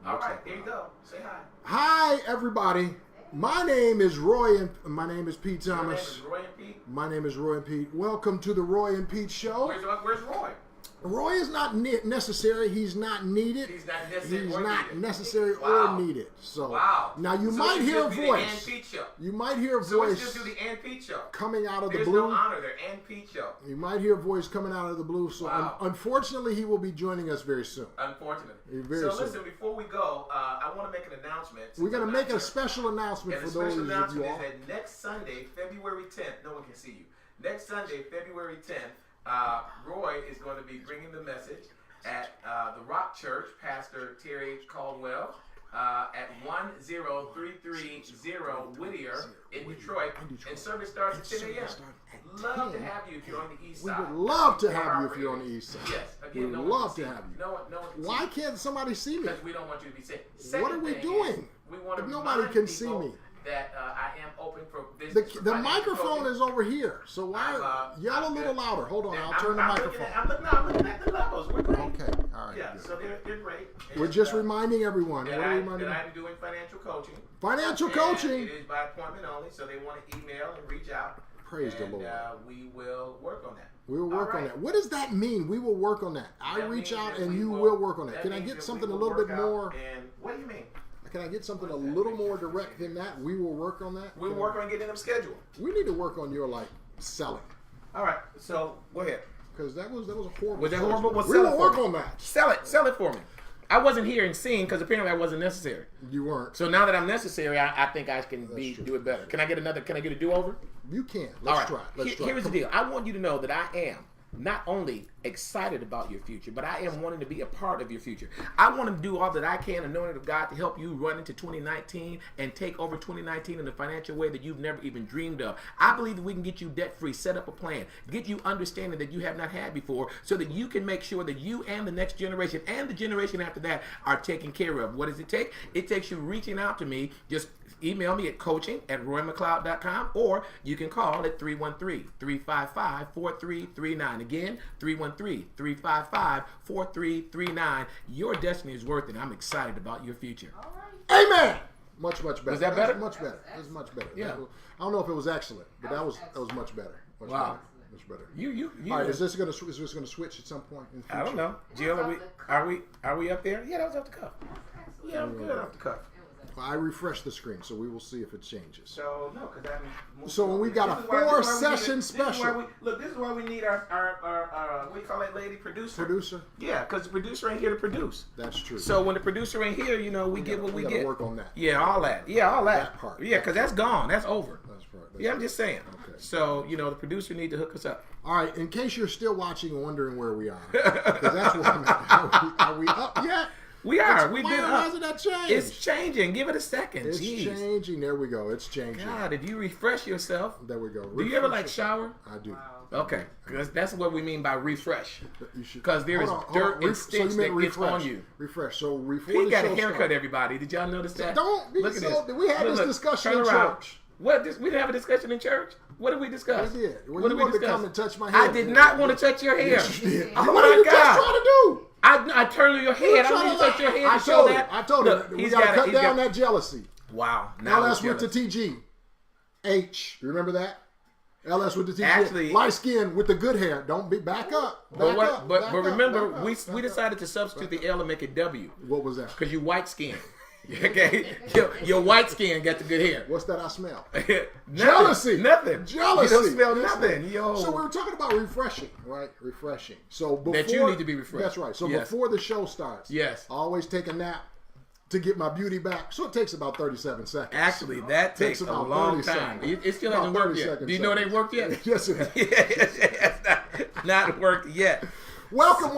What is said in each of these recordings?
All right, there you go. Say hi. Hi, everybody. My name is Roy, and my name is Pete Thomas. Your name is Roy and Pete? My name is Roy and Pete. Welcome to the Roy and Pete Show. Where's Roy? Roy is not necessary. He's not needed. He's not necessary. He's or not needed. necessary Wow. or needed. So wow. Now you so might hear a just do voice. The Ann Pete Show. You might hear a So voice. let's just do the Ann Pete Show. Coming out of There's the blue. no honor there. Ann Pete Show. You might hear a voice coming out of the blue. So Wow. Unfortunately, he will be joining us very soon. Unfortunately. Very so soon. listen, before we go, I want to make an announcement. We're going to make a sure. special announcement And for the those special of announcement you is all. that next Sunday, February 10th, no one can see you. Next Sunday, February 10th, Roy is going to be bringing the message at the Rock Church, Pastor Terry Caldwell, at 10330 Whittier in Detroit. And service starts at 10 a.m. Love to have you if you're on the east We side. would love to have you if you're on the east side. Yes, We again, would no one love can to see have you. No one can Why see can't somebody see me? because we don't want you to be sick. What are we doing? We want to If nobody can see me. that I am open for business. The microphone is over here, so why yell a little good. louder? Hold on, I'll I'm turn the microphone. I'm looking at the levels. We're great. Okay, all right. Yeah, good. so they're great. We're just reminding everyone. that What are we I reminding? am doing financial coaching. Financial And coaching. it is by appointment only, so they want to email and reach out. Praise the and, Lord. We will work on that. We will work on that. What does that mean? We will work on that. I That reach means out that and we you will- will work on that. that Can I means get that something we a will little bit work out. more? And what do you mean? Can I get something a little more direct than that? We will work on that. We'll work on getting them scheduled. We need to work on your selling, All right, so go ahead. because that was a horrible. Was that horrible? Well, We sell will it for work me. on that. Sell it for me. I wasn't here and seeing because apparently I wasn't necessary. You weren't. So now that I'm necessary, I think I can That's true. do it better. Can I get a do-over? You can. All Let's right. try. Let's try. Here's the deal. I want you to know that I am not only excited about your future, but I am wanting to be a part of your future. I want to do all that I can, anointed of God, to help you run into 2019 and take over 2019 in a financial way that you've never even dreamed of. I believe that we can get you debt-free, set up a plan, get you understanding that you have not had before, so that you can make sure that you and the next generation and the generation after that are taken care of. What does it take? It takes you reaching out to me. Just email me at coaching@roymcleod.com, or you can call at 313-355-4339. Again, 313-355-4339. Your destiny is worth it. I'm excited about your future. All right. Amen. Much better. Was that better? Much better. It was much better. Yeah. I don't know if it was excellent, but that was much better. Much Wow. better. Much better. You. All right, is this gonna switch at some point in the future? I don't know. Jill, are we up there? Yeah, that was off the cuff. Yeah, I'm good off the cuff. I refreshed the screen, so we will see if it changes. So no, because that means. So when we got a 4-session special. This is why we need our what do you call that lady, producer? Producer? Yeah, because the producer ain't here to produce. That's true. So when the producer ain't here, we get what we gotta get. work on that. Yeah, all that. Yeah, all that. That part. Yeah, because that's gone. That's over. That's right. Yeah, I'm just saying. Okay. So the producer need to hook us up. All right, in case you're still watching and wondering where we are, because that's what I'm at. Are we up yet? We are. We've Why been up. hasn't that changed? It's changing. Give it a second. It's Jeez. changing. There we go. It's changing. God, if you refresh yourself. There we go. Do you ever shower? I do. Okay, because that's what we mean by refresh. You should. Because there is dirt and stench that gets on you. Refresh. So before He the got a show haircut, starts- everybody. Did y'all notice that? Don't be Look at so. this. We had Look, this look, discussion turn in around. church. What? We didn't have a discussion in church? What did we discuss? We did. Well, What you did we wanted to discuss? come and touch my head. I did not want to touch your hair. Yes, you did. Oh What are my you just God. trying to do? I turned your head. I don't need to touch your head I to show told that. I told Look, him. We he's got to cut he's down that jealousy. Wow. Now LS we're with the jealous. TG. H. You remember that? LS with the TG. Actually- light skin with the good hair. Don't be back up. But Back up, but back remember, up, we back up. decided to substitute the L and make it W What was that? because you white skin. Okay, your white skin got the good hair. What's that I smell? Nothing. Jealousy. Nothing. Jealousy. You don't smell nothing. Yo. So we were talking about refreshing, right? Refreshing. So before That you need to be refreshed. That's right. So Yes. before the show starts, Yes. I always take a nap to get my beauty back. So it takes about 37 seconds. Actually, that takes a about long 30 time. seconds. It still About hasn't worked 30 yet. seconds, Do you know it ain't worked yet? Yes, it has. It's not worked yet. Welcome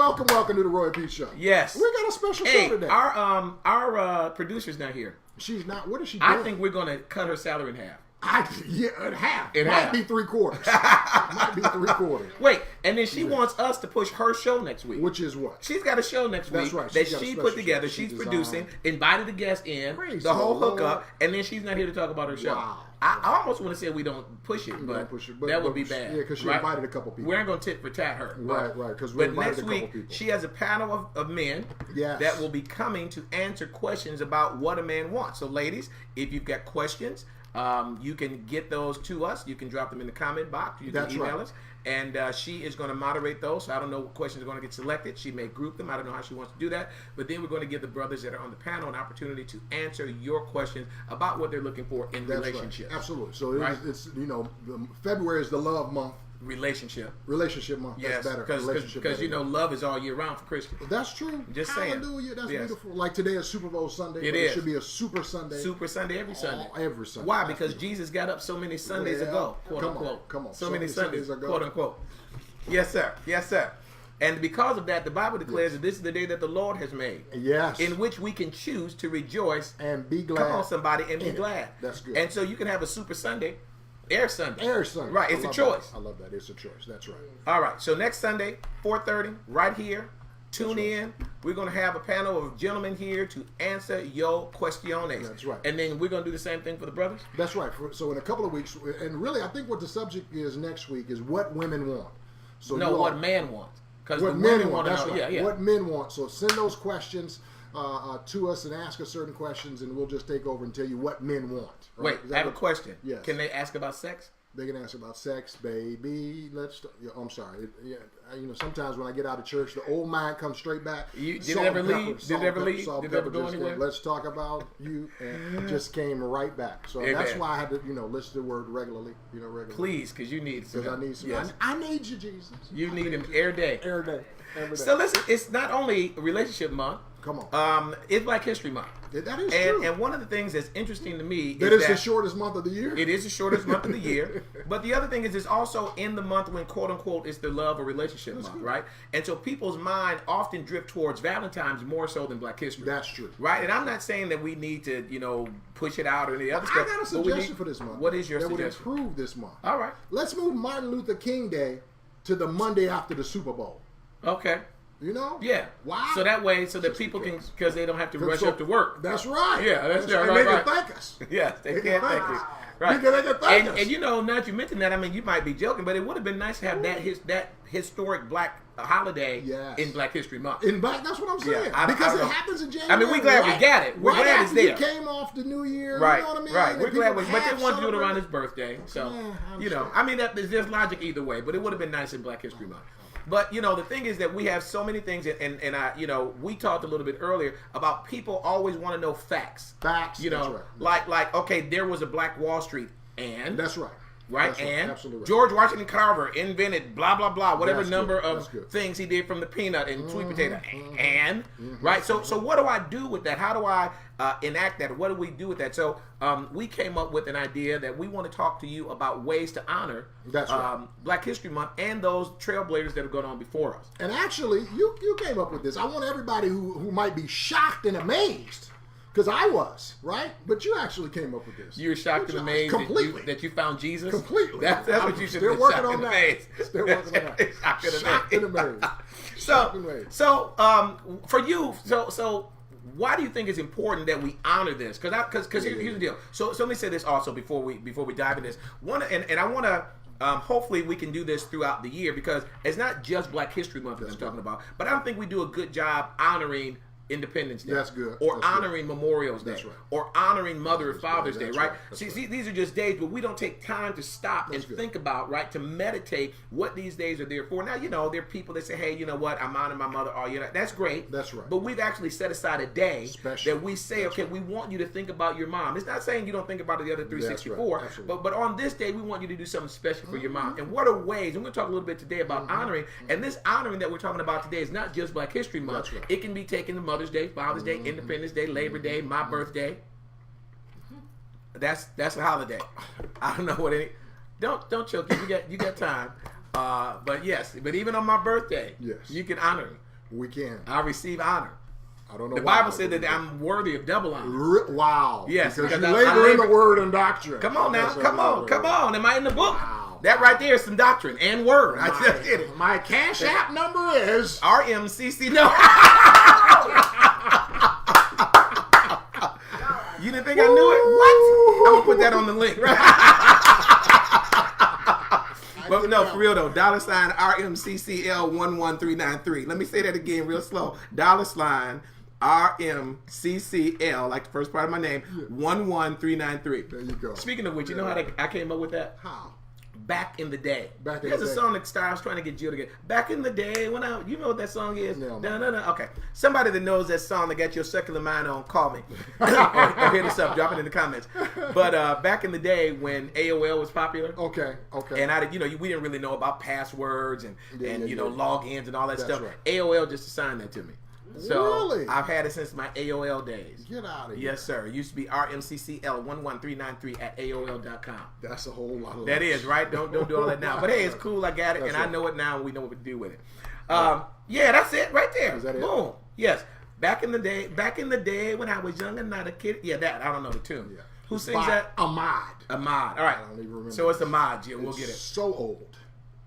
to the Roy and Pete Show. Yes. We got a special Hey, show today. our producer's not here. She's not. What is she doing? I think we're gonna cut her salary in half. In half. In Might half. be 3/4. Might be 3/4. Wait, and then she wants us to push her show next week. Which is what? She's got a show next That's week right. that She's got a she special put together. show. She She's producing, designed. invited the guests in, Praise the whole the Lord. hookup, and then she's not here to talk about her show. Wow. I almost want to say we don't push it, but that would be bad. Yeah, because she invited a couple people. We aren't going to tit for tat her. Right. Because we invited a couple people. Next week, she has a panel of men that will be coming to answer questions about what a man wants. So, ladies, if you've got questions, you can get those to us. You can drop them in the comment box. You can email us. And she is going to moderate those. So I don't know what questions are going to get selected. She may group them. I don't know how she wants to do that. But then we're going to give the brothers that are on the panel an opportunity to answer your questions about what they're looking for in relationships. Right. Absolutely. So it's February is the love month. Relationship month. Yes, that's better. Because love is all year round for Christians. That's true. Just saying. Hallelujah. That's beautiful. Like today is Super Bowl Sunday. It should be a Super Sunday. Super Sunday every Sunday. Every Sunday. Why? Because Jesus got up so many Sundays ago, quote unquote. Come on. So many Sundays ago, quote unquote. Yes, sir. And because of that, the Bible declares that this is the day that the Lord has made. Yes. In which we can choose to rejoice and be glad. Come on, somebody, and be glad. That's good. And so you can have a Super Sunday. Air Sunday. Right, it's a choice. I love that. It's a choice. That's right. All right, so next Sunday, 4:30, right here. Tune in. We're going to have a panel of gentlemen here to answer your questiones. That's right. And then we're going to do the same thing for the brothers? That's right. So in a couple of weeks, and really I think what the subject is next week is what women want. So what man wants. Because what men want. That's right. Yeah. What men want. So send those questions to us and ask us certain questions, and we'll just take over and tell you what men want. Right? Wait, I have a question. Yes. Can they ask about sex? They can ask about sex, baby. I'm sorry. Sometimes when I get out of church, the old mind comes straight back. Did it ever leave? Did it ever leave? Did it ever go anywhere? Let's talk about you, and just came right back. So that's why I had to, listen to the word regularly. Regularly. Please, because you need some. Because I need some. Yes. I need you, Jesus. You need him every day. Every day. So listen, it's not only relationship month. Come on. It's Black History Month. That is true. And one of the things that's interesting to me is that the shortest month of the year. It is the shortest month of the year. But the other thing is it's also in the month when, quote unquote, it's the love or relationship month, right? And so people's mind often drift towards Valentine's more so than Black History. That's true. Right? And I'm not saying that we need to, push it out or any other stuff. I got a suggestion for this month. What is your suggestion? That would improve this month. All right. Let's move Martin Luther King Day to the Monday after the Super Bowl. Okay. Yeah. Why? So that way, so that people can, because they don't have to rush up to work. That's right. Yeah, that's right. And they can thank us. Yes, they can thank us. Right. Because they can thank us. And now that you mentioned that, I mean, you might be joking, but it would have been nice to have that historic Black holiday in Black History Month. That's what I'm saying. Yeah, because it happens in January. I mean, we're glad we got it. We're glad it's there. We came off the New Year. Right. You know what I mean? Right. We're glad but they wanted to do it around his his birthday. So, sure. I mean, there's logic either way, but it would have been nice in Black History Month. But the thing is that we have so many things, and I, we talked a little bit earlier about people always want to know facts. Facts. That's right. Like okay, there was a Black Wall Street, and that's right. Right, that's and absolutely right. George Washington Carver invented blah blah blah, whatever number of things he did from the peanut and sweet potato, and right. So what do I do with that? How do I enact that? What do we do with that? So we came up with an idea that we want to talk to you about ways to honor Black History Month and those trailblazers that have gone on before us. And actually, you came up with this. I want everybody who might be shocked and amazed. Because I was, right? But you actually came up with this. You were shocked and amazed that you found Jesus? Completely. That's what you should be. Still working on that. Still working on that. Shocked and amazed. So, for you, so why do you think it's important that we honor this? Because here's the deal. So let me say this also before we dive in this. And I want to. Hopefully we can do this throughout the year because it's not just Black History Month that I'm talking about, but I don't think we do a good job honoring Independence Day. That's good. Or honoring Memorial's Day. That's right. Or honoring Mother and Father's Day, right? That's See, these are just days, but we don't take time to stop and think about, right, to meditate what these days are there for. Now, there are people that say, hey, you know what, I'm honoring my mother all year. That's great. That's right. But we've actually set aside a day that we say, we want you to think about your mom. It's not saying you don't think about the other 364, but on this day, we want you to do something special for your mom. And what are ways, and we're going to talk a little bit today about honoring, and this honoring that we're talking about today is not just Black History Month. That's right. It can be taken to Mother's Day, Father's Day, Independence Day, Labor Day, my birthday. That's a holiday. I don't know what any. Don't choke. You got time. But even on my birthday, you can honor me. We can. I receive honor. I don't know. The Bible said that I'm worthy of double honor. Wow. Yes, because you labor in the word and doctrine. Come on now. Come on. Am I in the book? Wow. That right there is some doctrine and word. I just did it. My Cash App number is RMCC. No. You didn't think I knew it? What? I'm gonna put that on the link, right? no, for real though. $ RMCCL11393. Let me say that again real slow. $ RMCCL, like the first part of my name, 11393. There you go. Speaking of which, you know how I came up with that? How? Back in the day. Back in There's the a day. song that I was trying to get Jill to get. Back in the day when you know what that song is? No. Okay. Somebody that knows that song that got your secular mind on, call me. or hit us up, drop it in the comments. But back in the day when AOL was popular. Okay. And we didn't really know about passwords and logins and all that stuff. Right. AOL just assigned that to me. So really? I've had it since my AOL days. Get out of here. Yes, sir. It used to be RMCCL11393 at AOL.com. That's a whole lot of That letters. is, right? Don't do all that now. But hey, it's cool. I got it, and I know it now, and we know what to do with it. Yeah, that's it right there. Is that it? Boom. Yes. Back in the day when I was young and not a kid. Yeah, that. I don't know the tune. Yeah. Who sings that? Ahmad. Ahmad. All right. I don't even remember. So it's Ahmad, Jim. We'll get it. So old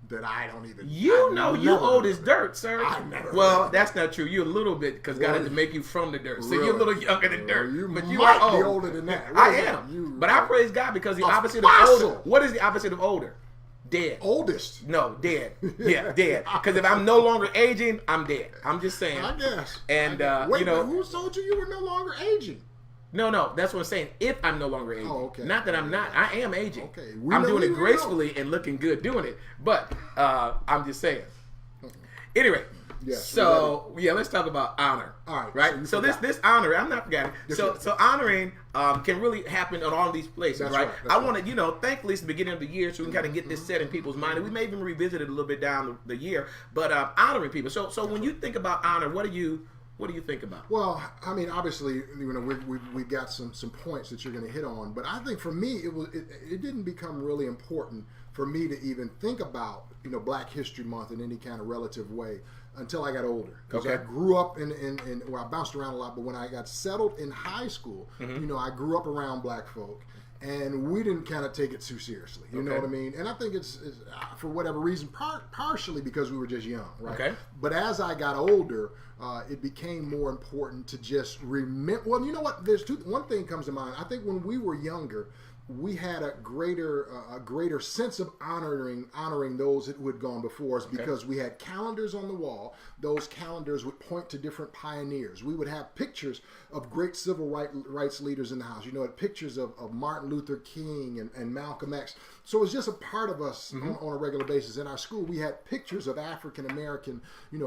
that I don't even. You old as dirt, sir. I never. Well, that's not true. You're a little bit because God had to make you from the dirt. So Really? you're a little younger than dirt. But you might are old. be older than that. What I is am. that? But I praise God because the opposite fossil. of older. What is the opposite of older? Dead. Oldest. No, dead. Yeah, dead. Because if I'm no longer aging, I'm dead. I'm just saying. I guess. And Wait, who told you were no longer aging? No, that's what I'm saying. If I'm no longer aging. Oh, okay. Not that I'm not. I am aging. Okay. I'm doing it gracefully and looking good doing it. But I'm just saying. Anyway. Yes, so let's talk about honor. All right. Right. So this honor, I'm not forgetting. So honoring can really happen in all these places, That's right? right. I want to, thankfully it's the beginning of the year, so we can kind of get this set in people's mind, and we may even revisit it a little bit down the year. But honoring people. So when you think about honor, what do you think about? Well, I mean, obviously, we got some points that you're going to hit on, but I think for me, it didn't become really important for me to even think about Black History Month in any kind of relative way until I got older. Because I grew up I bounced around a lot, but when I got settled in high school, I grew up around black folk. And we didn't kind of take it too seriously. You know what I mean? And I think it's for whatever reason, partially because we were just young, right? Okay. But as I got older, it became more important to just remember. Well, you know what? One thing comes to mind. I think when we were younger, we had a greater sense of honoring those who had gone before us because we had calendars on the wall. Those calendars would point to different pioneers. We would have pictures of great civil rights leaders in the house. Pictures of Martin Luther King and Malcolm X. So it's just a part of us on a regular basis. In our school, we had pictures of African American,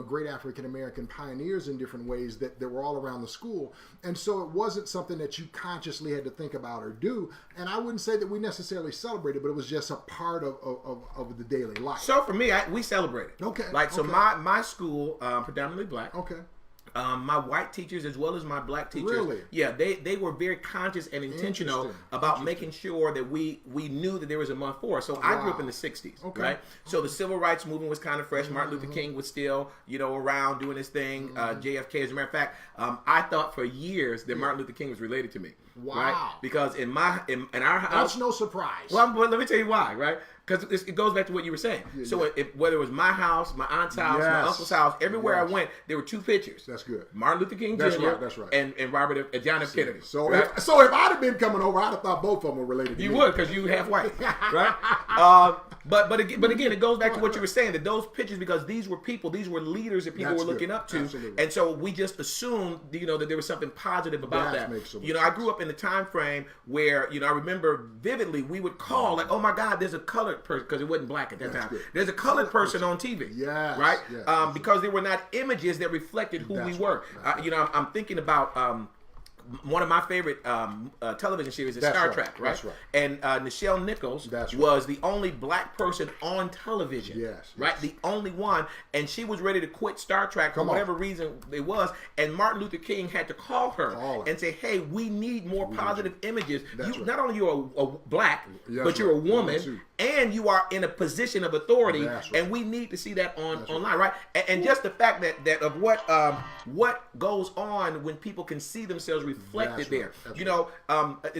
great African American pioneers in different ways that were all around the school. And so it wasn't something that you consciously had to think about or do. And I wouldn't say that we necessarily celebrated, but it was just a part of the daily life. So for me, we celebrated. Okay. My school, predominantly black. Okay. My white teachers as well as my black teachers, really? Yeah, they were very conscious and intentional about making sure that we knew that there was a month for us. So I grew up in the 60s, right? So the civil rights movement was kind of fresh. Martin Luther King was still, around doing his thing. JFK, as a matter of fact, I thought for years that Martin Luther King was related to me. Wow. Right? Because in our house, that's no surprise. Well, let me tell you why, right? Because it goes back to what you were saying. Whether it was my house, my aunt's house, my uncle's house, everywhere I went, there were two pictures. That's good. Martin Luther King Jr. That's right. And John F. Kennedy. So, right? if I'd have been coming over, I'd have thought both of them were related to you me. would, because you half white, right? But again, it goes back to what you were saying, that those pictures, because these were people, these were leaders that people were looking up to. Absolutely. And so we just assumed, that there was something positive about that. Makes so much I grew up in the time frame where, I remember vividly, we would call, like, oh my God, there's a colored person, because it wasn't black at that time. Good. There's a colored person on TV. Yes. Right? Yes. Because there were not images that reflected who we were. I'm thinking about one of my favorite television series is Star Trek, right? That's right. And Nichelle Nichols was the only black person on television. Yes. Right? The only one. And she was ready to quit Star Trek for whatever reason it was. And Martin Luther King had to call her and say, hey, we need more positive images. Not only you're a black, but you're a woman. And you are in a position of authority, and we need to see that online, right? And just the fact that of what goes on when people can see themselves reflected there.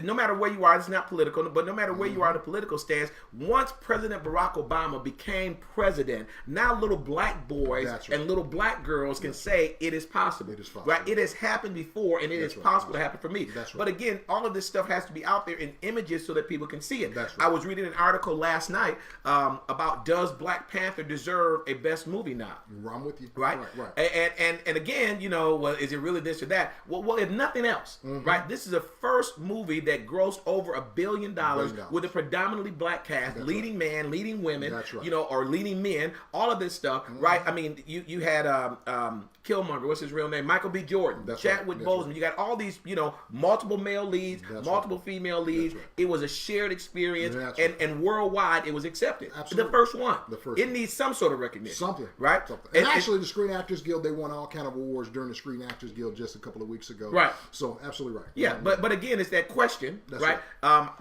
No matter where you are, it's not political, but no matter where you are in a political stance, once President Barack Obama became president, now little black boys and little black girls can say it is possible. It is possible. Right? It has happened before, and it is possible to happen for me. But again, all of this stuff has to be out there in images so that people can see it. I was reading an article last last night about does Black Panther deserve a Best Movie nod? I'm with you. Right? Right. And again, well, is it really this or that? Well, if nothing else, right? This is the first movie that grossed over $1 billion with a predominantly black cast, leading man, leading women, or leading men, all of this stuff, right? I mean, you had Killmonger, what's his real name? Michael B. Jordan, Chadwick Boseman. You got all these, multiple male leads, multiple female leads. It was a shared experience, and worldwide it was accepted. Absolutely. The first one. It needs some sort of recognition. Something. Right? Something. And actually, the Screen Actors Guild, they won all kind of awards during the Screen Actors Guild just a couple of weeks ago. Right. So, absolutely right. Yeah, but again, it's that question, right?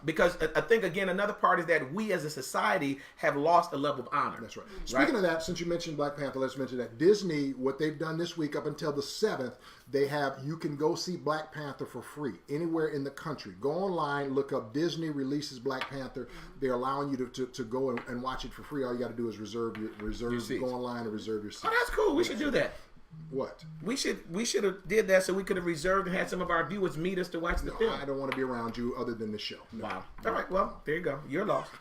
Because I think, again, another part is that we as a society have lost a level of honor. That's right. Speaking of that, since you mentioned Black Panther, let's mention that Disney, what they've done this week up until the 7th, you can go see Black Panther for free anywhere in the country. Go online, look up Disney releases Black Panther. They're allowing you to go and watch it for free. All you got to do is go online and reserve your seat. Oh, that's cool. We should do that. What? We should have did that so we could have reserved and had some of our viewers meet us to watch the film. I don't want to be around you other than the show. No. Wow. All right. Well, there you go. You're lost.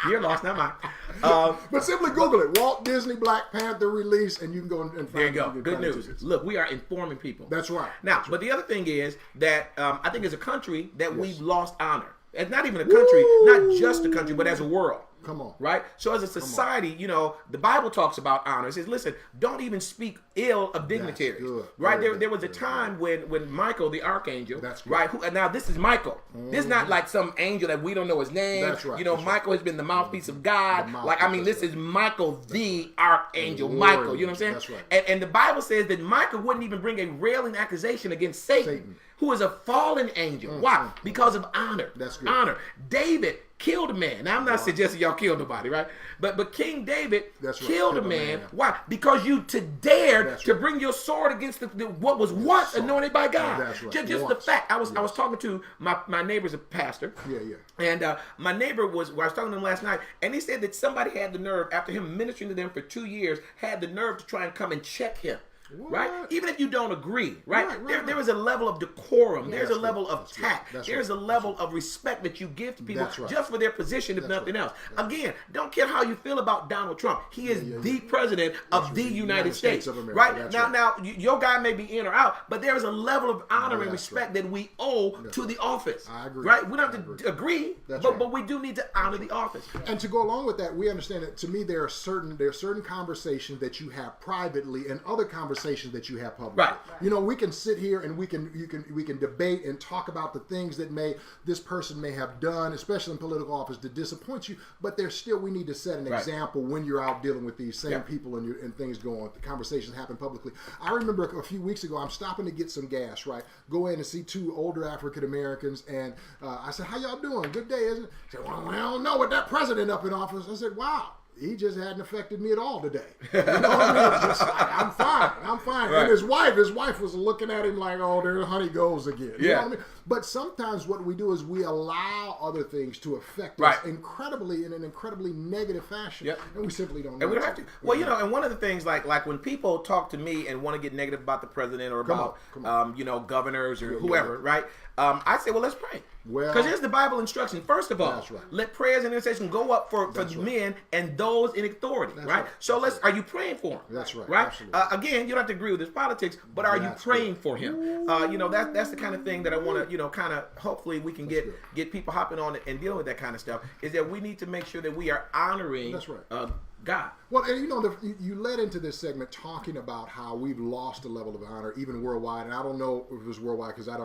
You're lost, not mine. But simply Google it. Walt Disney Black Panther release, and you can go and find it. There you go. Good news. Look, we are informing people. That's right. Now, but the other thing is that I think as a country that we've lost honor. It's not even a country, not just a country, but as a world. Come on. Right? So as a society, the Bible talks about honor. It says, listen, don't even speak ill of dignitaries. Right? There was a time when Michael, the archangel, right? Now this is Michael. This is not like some angel that we don't know his name. That's right. Michael has been the mouthpiece of God. This is Michael, the archangel. Michael, you know what I'm saying? That's right. And the Bible says that Michael wouldn't even bring a railing accusation against Satan. Who is a fallen angel. Why? Because of honor. That's good. Honor. David killed a man. Now, I'm not suggesting y'all killed nobody, right? But King David killed a man. Why? Because you dared to bring your sword against what was once anointed by God. That's right. Just the fact. I was talking to my neighbor's a pastor. And my neighbor I was talking to him last night, and he said that somebody had the nerve, after him ministering to them for 2 years, had the nerve to try and come and check him. What? Right? Even if you don't agree, right? There is a level of decorum. There's a level of tact. There's a level of respect that you give to people just for their position, if nothing else. Again, don't care how you feel about Donald Trump. He is the president of the United States of America. Right? Now, your guy may be in or out, but there is a level of honor and respect that we owe to the office. I agree. Right? We don't have to agree, but we do need to honor the office. And to go along with that, we understand that, to me, there are certain conversations that you have privately and other conversations that you have publicly. Right. We can sit here and we can debate and talk about the things that this person may have done, especially in political office, to disappoint you. But we need to set an example when you're out dealing with these same people and things go on. The conversations happen publicly. I remember a few weeks ago, I'm stopping to get some gas. Right, go in and see two older African Americans, and I said, "How y'all doing? Good day, isn't it?" They said, "Well, I don't know, with that president up in office." I said, "Wow. He just hadn't affected me at all today." You know what I mean? Just like, I'm fine. Right. And his wife was looking at him like, "Oh, there honey goes again." You know what I mean? But sometimes what we do is we allow other things to affect us in an incredibly negative fashion, and we simply don't know. And we don't have to. Well, and one of the things, like when people talk to me and want to get negative about the president or about governors or whoever, right? I say, well, let's pray. Because here's the Bible instruction. First of all, let prayers and intercession go up for men and those in authority, right? So are you praying for him? That's right. Right? Absolutely. Again, you don't have to agree with his politics, but are you praying for him? That's the kind of thing that I want to, kind of, hopefully we can get people hopping on it and dealing with that kind of stuff, is that we need to make sure that we are honoring God. Well, and you led into this segment talking about how we've lost a level of honor, even worldwide. And I don't know if it was worldwide because I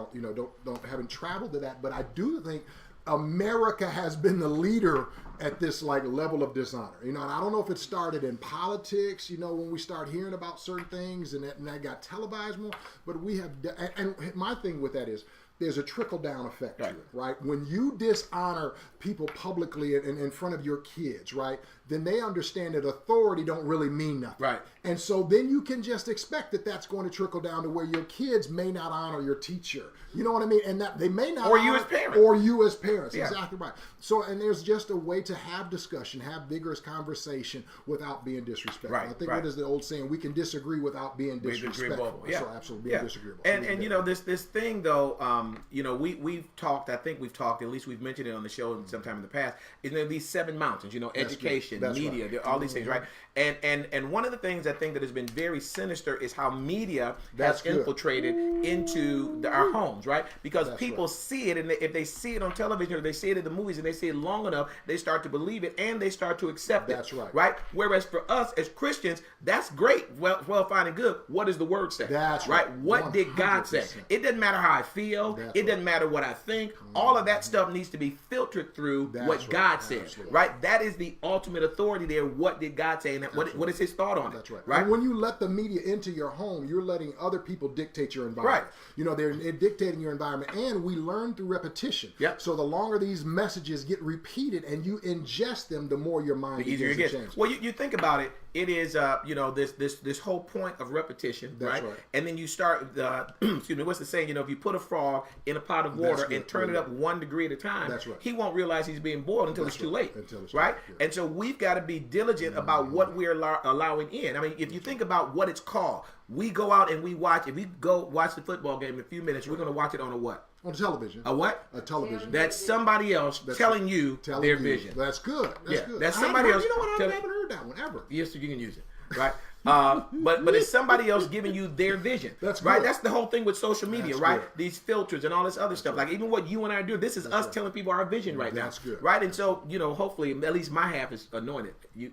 haven't traveled to that, but I do think America has been the leader at this level of dishonor. And I don't know if it started in politics, when we start hearing about certain things and that got televised more, but we have, and my thing with that is, there's a trickle-down effect to it, right? When you dishonor people publicly in front of your kids, right, then they understand that authority don't really mean nothing. Right. And so then you can just expect that that's going to trickle down to where your kids may not honor your teacher. You know what I mean? And that they may not Or you as parents. Or you as parents. Yeah. Exactly right. So, and there's just a way to have discussion, have vigorous conversation without being disrespectful. Right. I think what is the old saying? We can disagree without being disrespectful. Yeah. So absolutely being disagreeable. And this thing though, we've talked. I think we've talked. At least we've mentioned it on the show sometime in the past. Is there these 7 mountains? Education, media, right. all these things, right? And one of the things I think that has been very sinister is how media has infiltrated into our homes, right? Because people see it, and if they see it on television or they see it in the movies and they see it long enough, they start to believe it and they start to accept it. That's right. Right? Whereas for us as Christians, that's great, well, fine and good. What does the word say? That's right. What did God say? It doesn't matter how I feel. It doesn't matter what I think. All of that stuff needs to be filtered through what God says. Right? That is the ultimate authority there. What did God say? And what is his thought on it? That's right. Right. And when you let the media into your home, you're letting other people dictate your environment. Right. They're dictating your environment, and we learn through repetition. Yep. So the longer these messages get repeated and you ingest them, the more your mind easier it begins gets. to change. Well, you think about it. It is, this whole point of repetition, That's right? right. And then you start, excuse me, what's the saying? If you put a frog in a pot of water and turn it up 1 degree at a time, That's right. he won't realize he's being boiled until it's too late, right? Yeah. And so we've got to be diligent about what we're allowing in. I mean, if you think about what it's called, we go out and we watch. If we go watch the football game in a few minutes, we're going to watch it on a what? On television. A what? A television. That's somebody else telling you their vision. That's good. That's good. That's somebody else. You know what? I haven't heard that one ever. Yes, you can use it, right? But it's somebody else giving you their vision. That's right. good. That's the whole thing with social media, That's right? good. These filters and all this other stuff. Like even what you and I do, this is us telling people our vision right now. That's good. Right, and so hopefully at least my half is anointed. You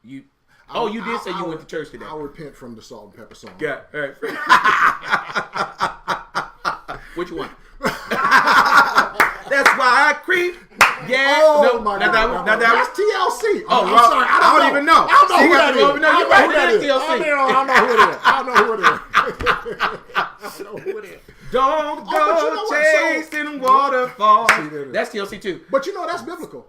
did say you went to church today. I'll repent from the salt and pepper song. Yeah. All right. Which one? That's why I creep. Yeah. Oh my God. That's TLC. Oh, I'm sorry. I don't even know. I don't know who that is. No, you're right. It is TLC. I don't know who it is. I don't know who it is. Don't go chasing waterfalls. That's TLC too. But that's biblical.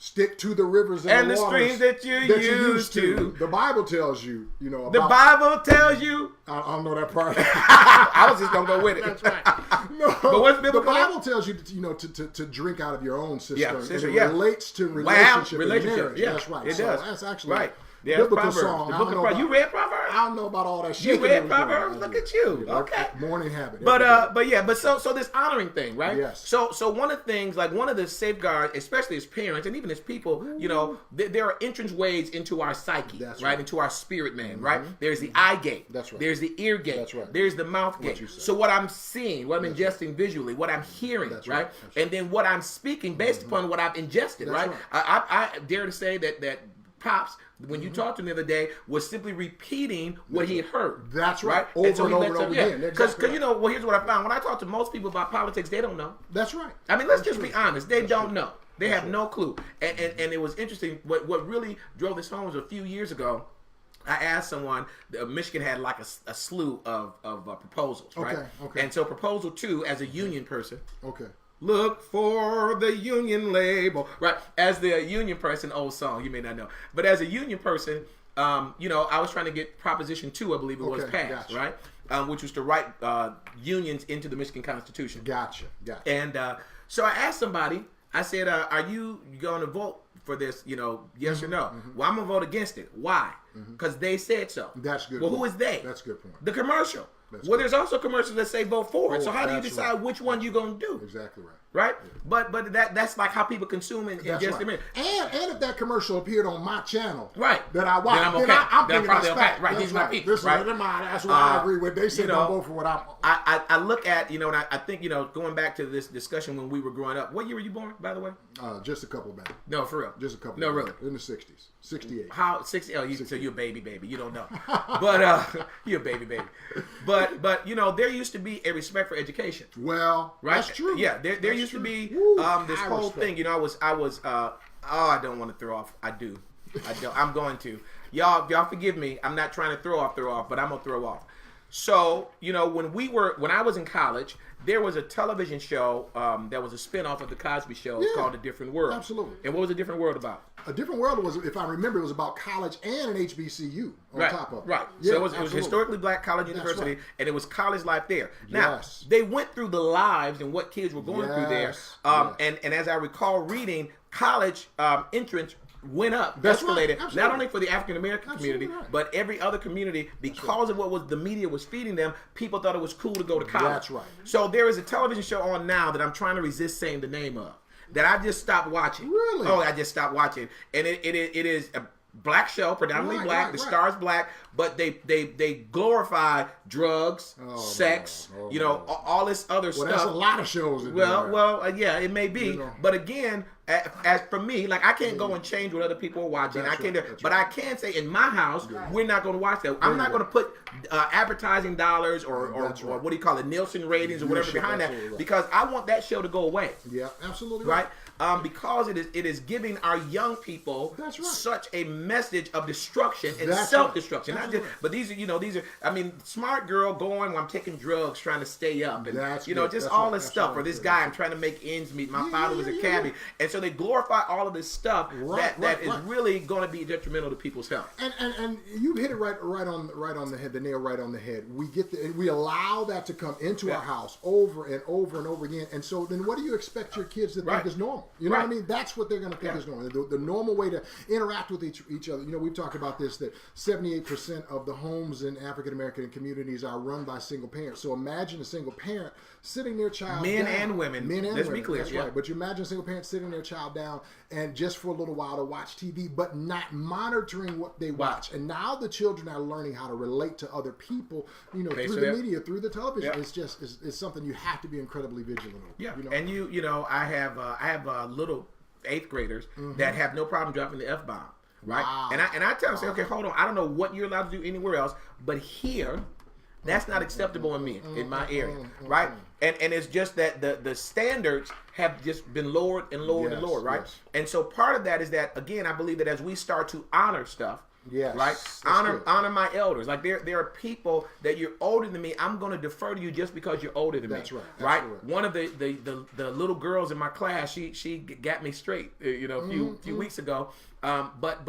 Stick to the rivers and the streams that you used to. The Bible tells you, about... The Bible tells you... I don't know that part. I was just going to go with it. That's right. No, but what's biblical? The Bible tells you, to drink out of your own cistern. Yeah, and it relates to relationship and marriage. Yeah, that's right. It does. That's actually... Right. Yeah, biblical Proverbs. song. The book of Proverbs. You read Proverbs? I don't know about all that shit. You read Proverbs? Look at you. Okay. Morning habit. But so this honoring thing, right? Yes. So one of the things, like one of the safeguards, especially as parents and even as people, there are entrance ways into our psyche, right? Into our spirit man, right? There's the eye gate. That's right. There's the ear gate. That's right. There's the mouth gate. So what I'm seeing, what I'm ingesting visually, what I'm hearing, right? And then what I'm speaking based upon what I've ingested, right? I dare to say that Pops, when you talked to me the other day, was simply repeating what he had heard. That's right. Over and over again. Because here's what I found. When I talk to most people about politics, they don't know. That's right. I mean, let's just be honest. They don't know. They have no clue. And it was interesting. What really drove this home was a few years ago. I asked someone, Michigan had like a slew of proposals, right? Okay. And so proposal 2, as a union person. Okay. Look for the union label. Right. As the union person, old song, you may not know. But as a union person, I was trying to get Proposition 2, I believe it was passed, right? Which was to write unions into the Michigan Constitution. Gotcha. And so I asked somebody, I said, are you going to vote for this, yes or no? Well, I'm going to vote against it. Why? Because they said so. That's good. Well, who is they? That's a good point. The commercial. There's also commercials that say vote for it. So how do you decide which one you're going to do? Exactly right. Right? But that's like how people consume and ingest them in. And if that commercial appeared on my channel, right, that I watch, then I'm okay. I'm thinking probably that's okay. fact. Right, these are my people. Right? That's why I agree with. They say don't vote for what I'm. I look at and I think going back to this discussion when we were growing up. What year were you born, by the way? Just a couple back. No, for real. Just a couple. No, really. In the 60s, 68. How 60? Oh, so you're a baby. You don't know, but you're a baby. But there used to be a respect for education. Well, right? That's true. Yeah, there used to be this whole thing. I don't want to throw off. I don't. I'm going to. Y'all forgive me. I'm not trying to throw off, but I'm gonna throw off. So when I was in college, there was a television show that was a spinoff of the Cosby Show. It's called A Different World. Absolutely. And what was A Different World about? A Different World was, if I remember, it was about college and an HBCU on top of it. Right. Yeah, so it was historically black college university, and it was college life there. Now, Yes. they went through the lives and what kids were going through there. And as I recall reading, college entrance went up, That's escalated, right. not only for the African American Absolutely community, right. but every other community, because of what was the media was feeding them. People thought it was cool to go to college. That's right. So there is a television show on now that I'm trying to resist saying the name of, that I just stopped watching. Really? Oh, I just stopped watching, and it is a black show, predominantly black. The star's black, but they glorify drugs, sex, all this other stuff. That's a lot of shows. Yeah, it may be, but again, as for me, like I can't go and change what other people are watching. I can't, but I can say in my house, we're not going to watch that. I'm not going to put advertising dollars or what do you call it, Nielsen ratings or whatever behind that, because I want that show to go away. Yeah, absolutely right. Because it is giving our young people such a message of destruction and self-destruction. Not just, but these are I mean, smart girl going, well, I'm taking drugs, trying to stay up, and just all this stuff. Or this guy, I'm trying to make ends meet. My father was a cabbie, and so they glorify all of this stuff that is really going to be detrimental to people's health. And you hit it right on the head, the nail right on the head. We allow that to come into our house over and over and over again, and so then what do you expect your kids to think is normal? You know what I mean? That's what they're going to think is normal. The normal way to interact with each other. We've talked about this, that 78% of the homes in African American communities are run by single parents. So imagine a single parent sitting their child down. And women. Let's be clear. That's right. But you imagine a single parent sitting their child down and just for a little while to watch TV, but not monitoring what they watch. And now the children are learning how to relate to other people, through the media, through the television. It's just it's something you have to be incredibly vigilant of. Yeah. And I have little 8th graders that have no problem dropping the F-bomb. Right. Wow. And I tell them, say, okay, hold on. I don't know what you're allowed to do anywhere else, but here, that's not acceptable in my area. Right. And it's just that the standards have just been lowered and lowered and lowered. Right. Yes. And so part of that is that, again, I believe that as we start to honor stuff, right? Honor my elders. Like there are people that you're older than me. I'm going to defer to you just because you're older than me. That's right. Right. One of the little girls in my class, she got me straight. A few weeks ago. But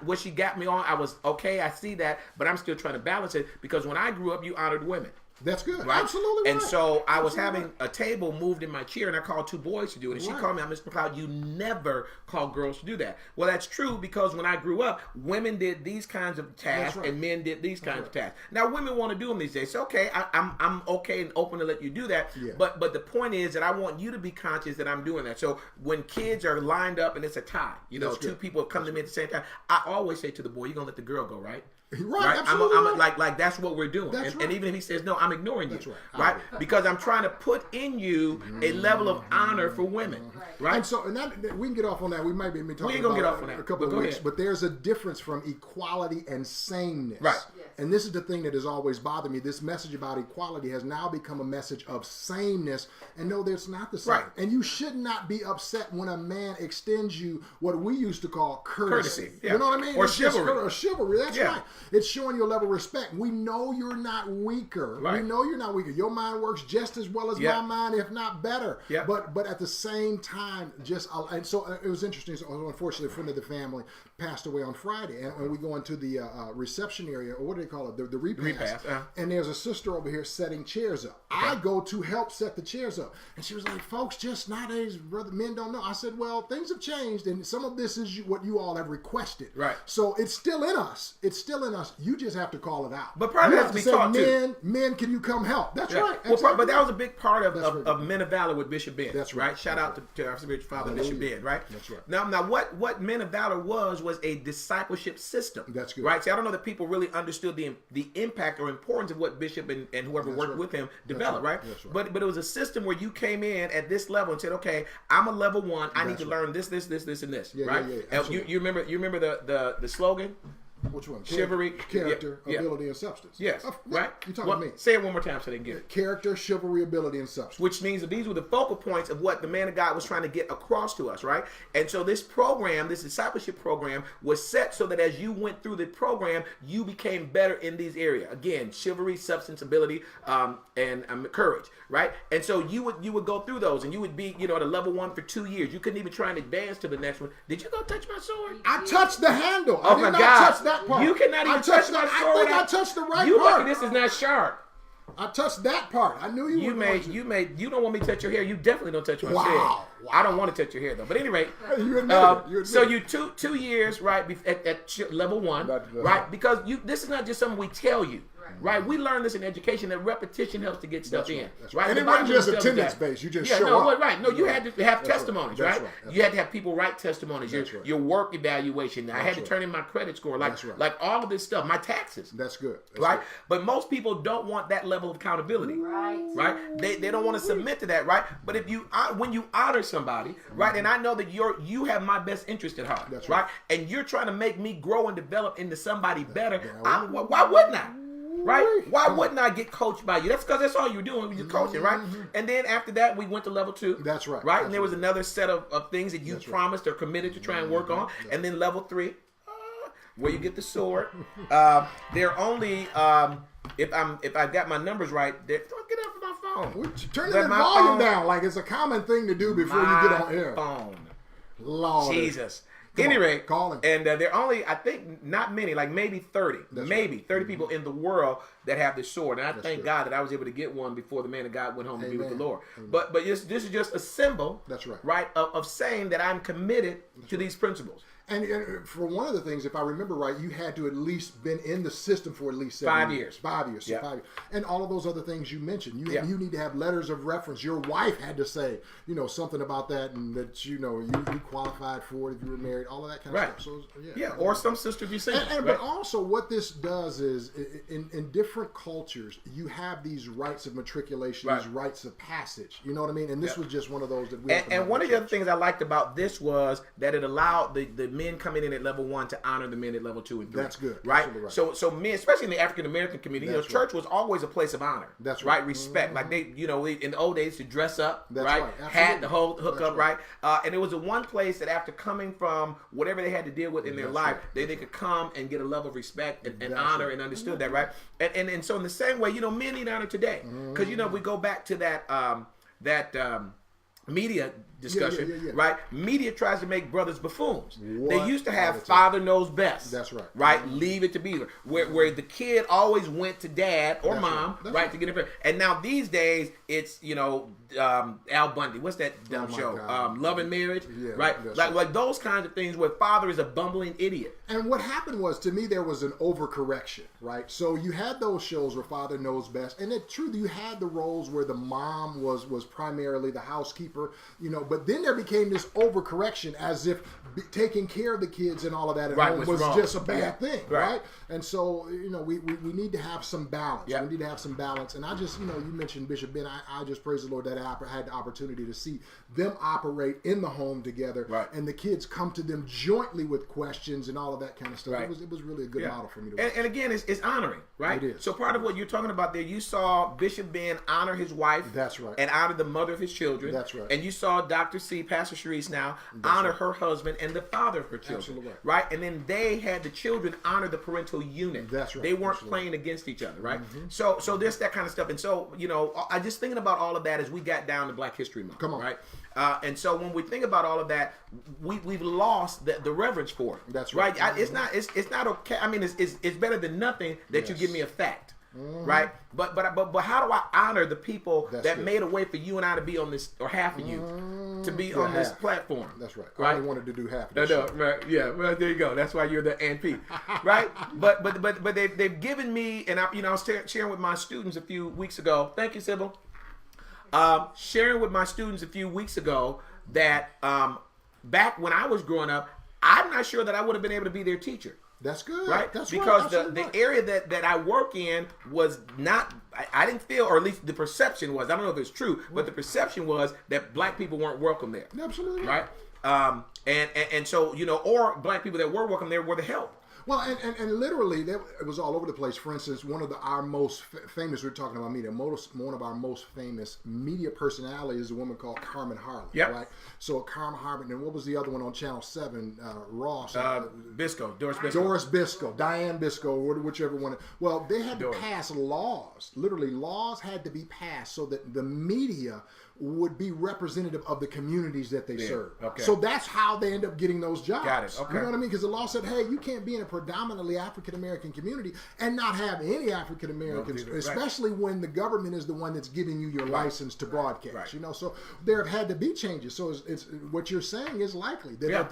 what she got me on, I was okay. I see that, but I'm still trying to balance it because when I grew up, you honored women. That's good. Right? Absolutely. And so I was having a table moved in my chair, and I called 2 boys to do it. And she called me, Mr. McLeod, you never call girls to do that. Well, that's true because when I grew up, women did these kinds of tasks and men did these kinds of tasks. Now, women want to do them these days. So, okay, I'm okay and open to let you do that. Yeah. But the point is that I want you to be conscious that I'm doing that. So when kids are lined up and it's a tie, 2 people have come to me at the same time, I always say to the boy, you're going to let the girl go, right? Right, absolutely. Like that's what we're doing. And even if he says no, I'm ignoring you. Right? Because I'm trying to put in you a level of honor for women. Right? And so we can get off on that. We might be talking about a couple of weeks. But there's a difference from equality and sameness. Right. Yes. And this is the thing that has always bothered me. This message about equality has now become a message of sameness. And no, that's not the same. Right. And you should not be upset when a man extends you what we used to call courtesy. Yeah. You know what I mean? Or chivalry. Or chivalry. That's right. It's showing your level of respect. We know you're not weaker. Right. We know you're not weaker. Your mind works just as well as my mind, if not better. Yep. But at the same time, and so it was interesting. So unfortunately, a friend of the family passed away on Friday, and we go into the reception area, or what do they call it? The repast. And there's a sister over here setting chairs up. I go to help set the chairs up, and she was like, "Folks, just nowadays, brother, men don't know." I said, "Well, things have changed, and some of this is what you all have requested. Right. So it's still in us. It's still in us. You just have to call it out. But probably has to be taught too. Men, can you come help?" That's right. Well, but that was a big part of Men of Valor with Bishop Ben. That's right. Shout out to our spiritual father, Bishop Ben. Right. That's right. Now, what Men of Valor was a discipleship system. That's good. Right. See, I don't know that people really understood the impact or importance of what Bishop and whoever worked with him developed. Right. That's right. But it was a system where you came in at this level and said, "Okay, I'm a level 1. I need to learn this, and this." Right. And you remember the slogan? Which one? Chivalry, character, ability, and substance. Yes, right. You talking to me? Say it one more time so they can get it. Character, chivalry, ability, and substance. Which means that these were the focal points of what the man of God was trying to get across to us, right? And so this program, this discipleship program, was set so that as you went through the program, you became better in these areas. Again, chivalry, substance, ability, and courage, right? And so you would go through those, and you would be, at a level 1 for 2 years. You couldn't even try and advance to the next one. Did you go touch my sword? I touched the handle. Oh I my did not God! touch that part. You cannot even touch my sword. I think I touched the right you part. Lucky this is not sharp. I touched that part. I knew you were You don't want me to touch your hair. You definitely don't touch my Wow. hair. Wow. I don't want to touch your hair though. But at any rate, You admitted it. so you 2 years right at level 1, right? Because this is not just something we tell you. Right, we learn this in education that repetition helps to get stuff in. Right, and it wasn't just attendance based. You just show up. Right. No, you had to have testimonies. That's Right, right. you had to have people write testimonies. Your work evaluation. I had to turn in my credit score. Like all of this stuff. My taxes. That's good. Right, but most people don't want that level of accountability. Right, they don't want to submit to that. Right, but if you when you honor somebody, right, and I know that you have my best interest at heart. That's right, and you're trying to make me grow and develop into somebody better. Why wouldn't I? Right? Why wouldn't I get coached by you? That's because that's all you're doing. You're coaching, right? And then after that, we went to level 2. That's right. Right? And there was another set of things that you promised or committed to try and work on. And then level 3, where you get the sword. They're only if I've got my numbers right. Don't get out of my phone. Turning the volume down like it's a common thing to do before you get on air. Phone. Lord. Jesus. Anyway, calling. And there are only, I think, not many, like maybe 30, maybe 30 people in the world that have this sword. And I thank God that I was able to get one before the man of God went home to be with the Lord. But this is just a symbol, right, of saying that I'm committed to these principles. And for one of the things, if I remember right, you had to at least been in the system for at least 5 years. 5 years. Yeah. 5 years. And all of those other things you mentioned. You need to have letters of reference. Your wife had to say, something about that, and that, you qualified for it if you were married, all of that kind of stuff. So, or some sister if you single. But also what this does is, in different cultures, you have these rites of matriculation, these rites of passage. You know what I mean? And this was just one of those that we And one of the other things I liked about this was that it allowed the men coming in at level 1 to honor the men at level 2 and 3. That's good. Right? Right. So men, especially in the African American community, church was always a place of honor. That's right. Respect. Like they, in the old days to dress up, right? Absolutely. Had the whole hookup, right? And it was the one place that after coming from whatever they had to deal with in their life, they could come and get a level of respect and honor and understood that, right? And so in the same way, men need honor today. Because, we go back to that media discussion, right? Media tries to make brothers buffoons. They used to have father knows best. That's right. Right? Leave it to Beaver. Where the kid always went to dad or mom, right, to get it. And now these days, it's, Al Bundy. What's that dumb show? Love and Marriage, right? Like those kinds of things where father is a bumbling idiot. And what happened was, to me, there was an overcorrection, right? So you had those shows where father knows best, and it's true, you had the roles where the mom was primarily the housekeeper, but then there became this overcorrection as if taking care of the kids and all of that at home was just a bad thing, right? And so, we need to have some balance. We need to have some balance. And I just, you mentioned Bishop Ben. I just praise the Lord that I had the opportunity to see them operate in the home together, and the kids come to them jointly with questions and all of that kind of stuff. It was really a good model for me to watch. And again, it's honoring, right? It is. So part of what you're talking about there, you saw Bishop Ben honor his wife. That's right. And honor the mother of his children. That's right. And you saw Dr. C, Pastor Sharice now, honor her husband and the father of her children. Absolutely right. And then they had the children honor the parental unit. That's right. They weren't playing against each other, right? So there's that kind of stuff. And so, I just thinking about all of that as we got down to Black History Month. Come on. Right? And so when we think about all of that, we've lost the reverence for it. That's right. It's not okay. I mean, it's better than nothing that you give me a fact, right? But how do I honor the people that made a way for you and I to be on this, or half of you to be on this platform? That's right. I only wanted to do half of this. No, right? Yeah. Well, there you go. That's why you're the NP, right? But they've given me, and I was sharing with my students a few weeks ago. Thank you, Sybil. Sharing with my students a few weeks ago that back when I was growing up, I'm not sure that I would have been able to be their teacher. That's good. Right? That's because right. the area that I work in was not, I didn't feel, or at least the perception was, I don't know if it's true, but the perception was that black people weren't welcome there. Absolutely. Right? And so, or black people that were welcome there were the help. Well, and literally, it was all over the place. For instance, one of our most famous, we're talking about media, one of our most famous media personalities is a woman called Carmen Harley. Yep. Right? So Carmen Harley, and what was the other one on Channel 7? Ross. Biscoe. Doris Biscoe. Doris Biscoe. Diane Biscoe, whichever one. Well, they had to pass laws. Literally, laws had to be passed so that the media would be representative of the communities that they serve. Okay. So that's how they end up getting those jobs. Got it. Okay. You know what I mean? Because the law said, hey, you can't be in a predominantly African American community and not have any African Americans, Right. especially when the government is the one that's giving you your license to broadcast. Right. You know, so there have had to be changes. So it's what you're saying is likely that Yeah.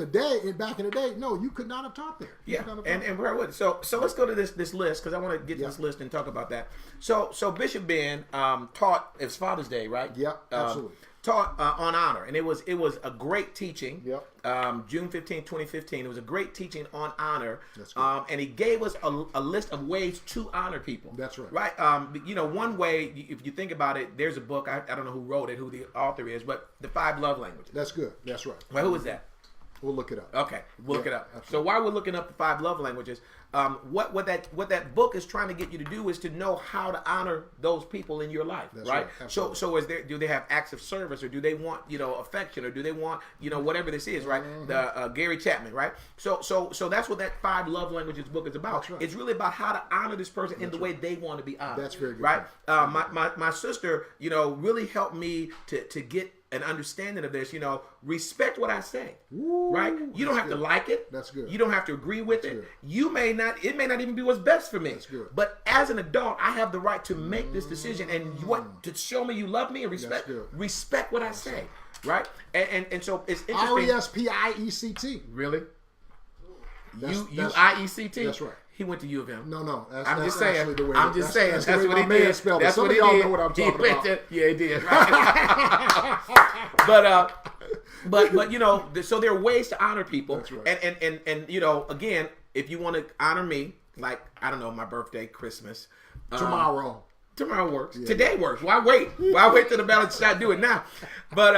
back in the day, no, you could not have taught there. Yeah, and where would so let's go to this list because I want to get to this list and talk about that. So Bishop Ben taught, it's Father's Day, right? Yeah, absolutely. Taught on honor, and it was a great teaching. Yep. June 15, 2015. It was a great teaching on honor. That's good. And he gave us a list of ways to honor people. That's right. Right. You know, one way, if you think about it, there's a book. I don't know who wrote it, who the author is, but The 5 Love Languages. That's good. That's right. Well, who is that? We'll look it up. Okay, we'll look it up. Absolutely. So while we're looking up the 5 love languages, what that book is trying to get you to do is to know how to honor those people in your life, right? Absolutely. So do they have acts of service, or do they want affection, or do they want whatever this is, right? Mm-hmm. The Gary Chapman, right? So that's what that 5 love languages book is about. That's right. It's really about how to honor this person in the way they want to be honored. That's very good. Right? My sister, really helped me to get an understanding of this. Respect what I say. Ooh, right? You don't have to like it. That's good. You don't have to agree with it. good. It may not even be what's best for me. That's good. But as an adult, I have the right to make this decision and to show me you love me and That's good. respect what I say. Right? And so it's interesting. RESPIECT. Really? That's UIECT? That's right. He went to U of M. No. I'm just saying. Actually the way I'm just saying. That's That's the way what he my man did. spelled it. That's Some what of he y'all did. know what I'm He talking went about. Yeah, he did. But so there are ways to honor people. That's right. And again, if you want to honor me, like, I don't know, my birthday, Christmas, Tomorrow. Tomorrow works. Yeah. Today works. Why wait? Why wait till the balance shot? Do it now. But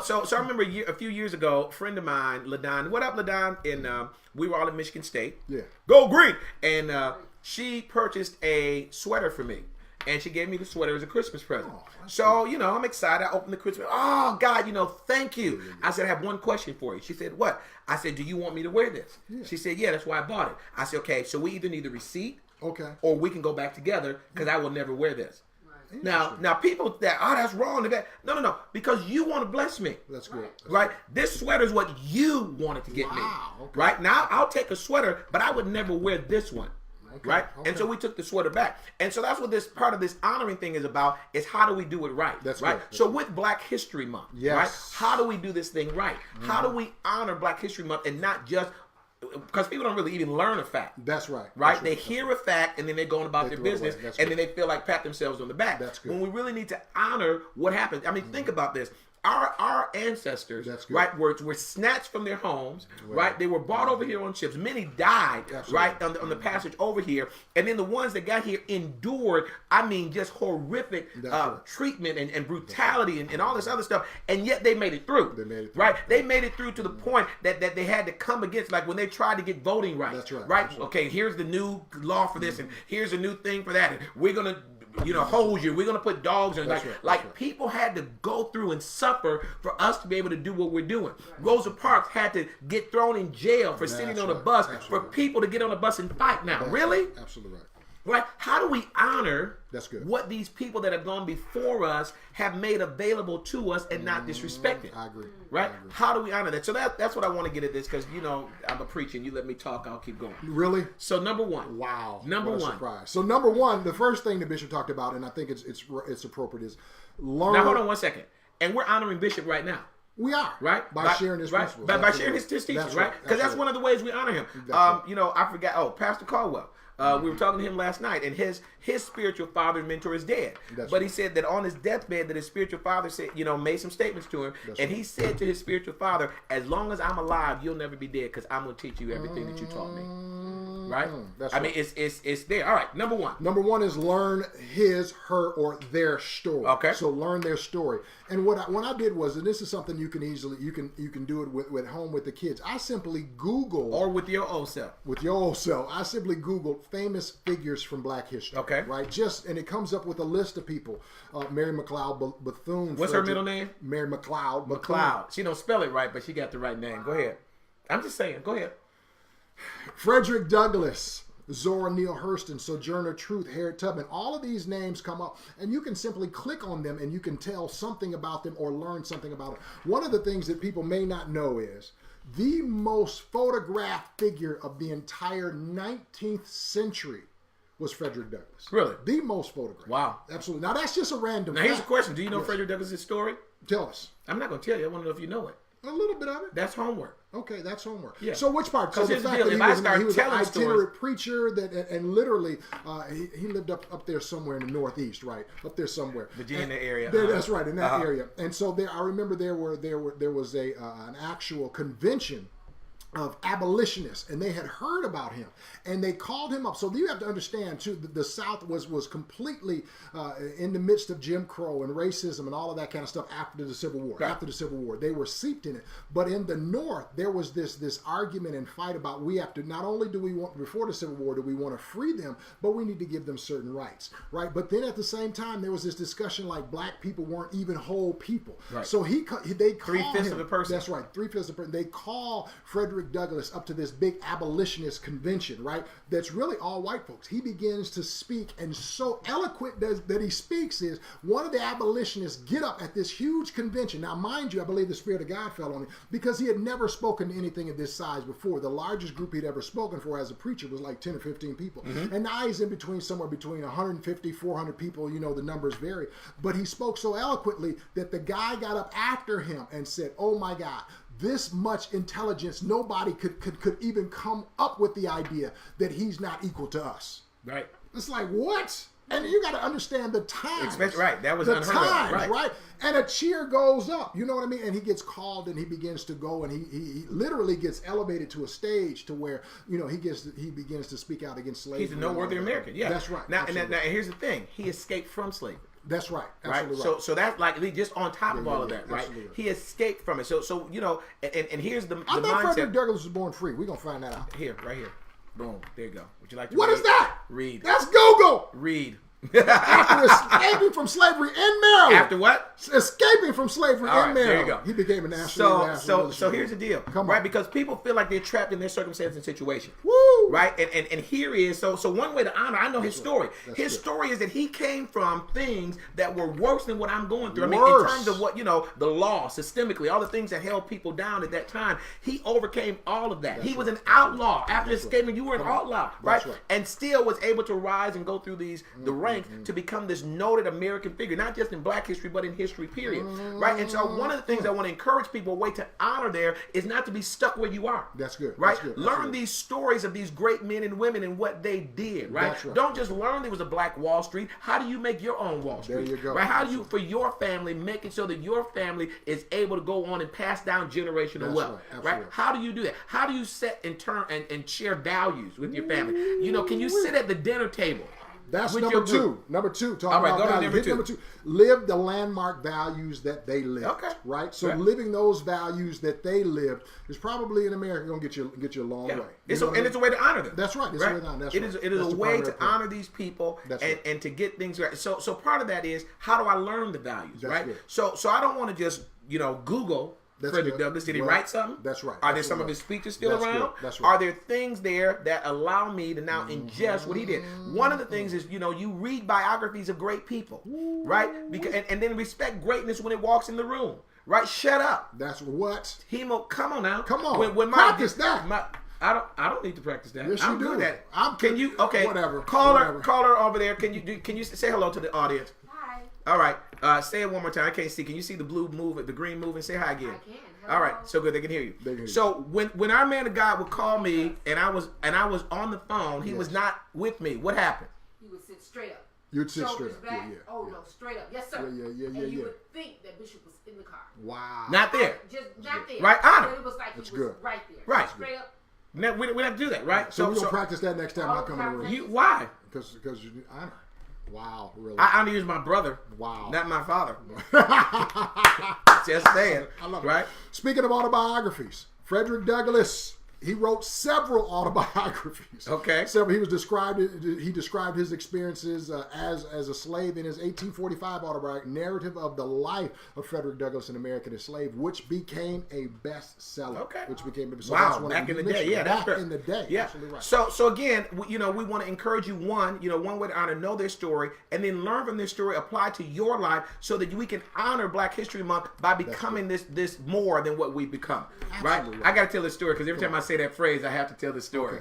so I remember a few years ago, a friend of mine, LaDon. What up, LaDon? And we were all in Michigan State. Yeah. Go Green! And she purchased a sweater for me. And she gave me the sweater as a Christmas present. Oh, so, I'm excited. I opened the Christmas. Oh, God, thank you. I said, I have one question for you. She said, what? I said, do you want me to wear this? Yeah. She said, yeah, that's why I bought it. I said, okay, so we either need the receipt, okay, or we can go back together because I will never wear this. Right. Now, people that's wrong. No, because you want to bless me. That's good. Right? This sweater is what you wanted to get me. Okay. Right? Now, I'll take a sweater, but I would never wear this one. Okay. Right? Okay. And so we took the sweater back. And so that's what this part of this honoring thing is about, is how do we do it right? That's right. Good. So with Black History Month, yes, right? How do we do this thing right? Mm-hmm. How do we honor Black History Month and not just because people don't really even learn a fact. That's right. Right? That's they right. hear a fact and then they're going about their business and then they feel like pat themselves on the back. That's good. When we really need to honor what happened. I mean, think about this. Our ancestors, right, were snatched from their homes, right? They were brought over here on ships. Many died, right, on the passage over here. And then the ones that got here endured, just horrific treatment and brutality and all this other stuff. And yet they made it through. Right? They made it through to the point that they had to come against, like when they tried to get voting rights. That's right. Right? That's right. Okay, here's the new law for this, and here's a new thing for that. And we're going to hold you. We're going to put dogs in. People had to go through and suffer for us to be able to do what we're doing. Right. Rosa Parks had to get thrown in jail for sitting on a bus for people to get on a bus and fight now. Really? Absolutely right. Right? How do we honor what these people that have gone before us have made available to us and not disrespect it? I agree. Right? I agree. How do we honor that? So that's what I want to get at this because, I'm a preacher and you let me talk, I'll keep going. Really? So number one. Wow. Number what a one. Surprise. So number one, the first thing the Bishop talked about, and I think it's appropriate, is learn. Now hold on one second. And we're honoring Bishop right now. We are. Right? By sharing his principles. By sharing his teachings, right? Because that's one of the ways we honor him. I forgot, Pastor Caldwell. We were talking to him last night, and his spiritual father and mentor is dead. But he said that on his deathbed, that his spiritual father said, made some statements to him, and he said to his spiritual father, "As long as I'm alive, you'll never be dead, because I'm going to teach you everything that you taught me." Right? It's there. All right. Number one. Number one is learn his, her, or their story. Okay. So learn their story. And what I did was, and this is something you can easily you can do it with home with the kids. I simply Googled, or with your old self. With your old self, I simply Googled famous figures from Black history. Okay. Right. And it comes up with a list of people. Mary McLeod Bethune. What's her middle name? Mary McLeod. McLeod. She don't spell it right, but she got the right name. Go ahead. I'm just saying. Go ahead. Frederick Douglass, Zora Neale Hurston, Sojourner Truth, Harriet Tubman. All of these names come up, and you can simply click on them, and you can tell something about them or learn something about them. One of the things that people may not know is the most photographed figure of the entire 19th century was Frederick Douglass. Really? The most photographed. Wow. Absolutely. Now, that's just a random Now, here's a fact. question. Do you know Frederick Douglass' story? Tell us. I'm not going to tell you. I want to know if you know it. A little bit of it. That's homework. Okay, that's homework. Yeah. So which part? So the here's the fact deal. that If I start he was an telling itinerant stories- preacher that, and literally, he lived up there somewhere in the Northeast, right? Up there somewhere. Virginia area. That's right, in that area. And so there, I remember there was an actual convention of abolitionists, and they had heard about him, and they called him up. So you have to understand too, the South was completely in the midst of Jim Crow and racism and all of that kind of stuff after the Civil War. Right. After the Civil War, they were seeped in it. But in the North, there was this argument and fight about, we have to, not only do we want, before the Civil War, do we want to free them, but we need to give them certain rights, right? But then at the same time, there was this discussion like black people weren't even whole people. Right. So they called him 3/5 of a person. That's right, 3/5 of a person. They call Frederick Douglass up to this big abolitionist convention, right? That's really all white folks. He begins to speak, and so eloquent that he speaks is one of the abolitionists get up at this huge convention. Now, mind you, I believe the Spirit of God fell on him because he had never spoken to anything of this size before. The largest group he'd ever spoken for as a preacher was like 10 or 15 people. And now he's in between, somewhere between 150, 400 people. You know, the numbers vary. But he spoke so eloquently that the guy got up after him and said, oh my God, this much intelligence, nobody could even come up with the idea that he's not equal to us. Right. It's like, what? And you got to understand the times. Right. That was the unheard times, of. Right. And a cheer goes up. You know what I mean? And he gets called, and he begins to go, and he literally gets elevated to a stage to where, you know, he begins to speak out against slavery. He's a noteworthy American. Yeah. That's right. Now, and here's the thing. He escaped from slavery. That's right. Absolutely right. So that's like just on top of all of that, right? Absolutely. He escaped from it. So you know, and here's the I thought mindset. Frederick Douglass was born free. We're going to find that out. Here, right here. Boom. There you go. Would you like to What read? is that? Read. That's Google. Read. After escaping from slavery in Maryland. After what? Escaping from slavery All in right, Maryland. there you go. He became a national. So here's the deal, Come right? on. Because people feel like they're trapped in their circumstance and situation. Woo! Right? And here is so one way to honor, I know his story. That's His good. story is that he came from things that were worse than what I'm going through. I mean, Worse. in terms of what, you know, the law, systemically, all the things that held people down at that time, he overcame all of that. He was an outlaw. After escaping, you were an outlaw, right? right. And still was able to rise and go through the ranks to become this noted American figure, not just in Black history, but in history, period. Right? And so one of the things I want to encourage people, a way to honor there is not to be stuck where you are. That's good. Right? That's good. Learn Absolutely. these stories of these great men and women and what they did, right? That's right. Don't just learn there was a Black Wall Street. How do you make your own Wall Street? There you go. Right? How do you, for your family, make it so that your family is able to go on and pass down generational That's wealth? right. Right? Absolutely. How do you do that? How do you set and turn and share values with your family? You know, can you sit at the dinner table? That's with number your two. group? Number two. Talking All right, about go to values. number Hit two. number two. Live the landmark values that they lived. Okay. Right. So Right. living those values that they lived is probably in America going to get you a long Yeah. way. It's You a, know and what it's a way to honor them. That's right. It's a way to honor. That's It right. is That's a the way primary to point. honor these people That's and, right. and to get things right. So part of that is, how do I learn the values, That's right? good. So I don't want to just, you know, Google That's Frederick good. Douglass. Did he Well, write something? that's right. Are there That's some right. of his speeches still That's around? good. That's right. Are there things there that allow me to now ingest what he did? One of the things is, you know, you read biographies of great people, right? Because and then respect greatness when it walks in the room, right? Shut up. That's what. Come on now. Come on. When Practice that. I don't need to practice that. Yes, I'm you good do. at it. Can you? Okay. Whatever. Call Whatever. her over there. Can you say hello to the audience? Hi. All right. Say it one more time. I can't see. Can you see the blue moving, the green moving? Say hi again. I can. All right. So good. They can hear you. They can hear you. So when our man of God would call me and I was on the phone, he was Yes. not with me. What happened? You would sit straight up. You'd sit Shoulders straight up. back. Yeah, yeah. Oh no, straight up. Yes, sir. Yeah. And you Yeah. would think that Bishop was in the car. Wow. Not there. Just not there. Right, honor. But it was like That's he was good. right there. Right. Straight up. No, we don't have to do that, right? So we're gonna practice that next time I come in the room. You why? Because you honor. Wow. Really. I honor you as my brother. Wow. Not my father. Just saying. I love it. Right? Speaking of autobiographies, Frederick Douglass, He wrote several autobiographies. Okay. Several. He described his experiences as a slave in his 1845 autobiography, Narrative of the Life of Frederick Douglass, an American Slave, which became a bestseller. Okay. Which became a Wow, back in the day. Yeah, that's back true. in the day. Yeah. Absolutely right. So again, we want to encourage you, one way to honor, know their story, and then learn from their story, apply to your life so that we can honor Black History Month by becoming this more than what we've become. Absolutely Right? right. I got to tell this story because every time I say that phrase, I have to tell this story.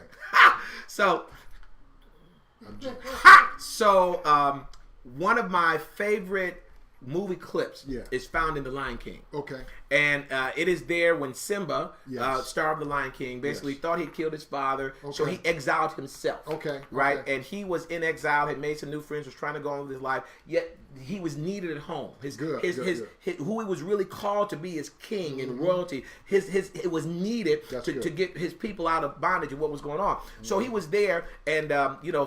Okay. So one of my favorite movie clips is found in The Lion King. Okay. And it is there when Simba, Yes. star of The Lion King, basically Yes. thought he'd killed his father, so Okay. he exiled himself. Okay. Right? Okay. And he was in exile, had made some new friends, was trying to go on with his life, yet he was needed at home. Good. Who he was really called to be as king and royalty, it was needed to get his people out of bondage and what was going on. So he was there and,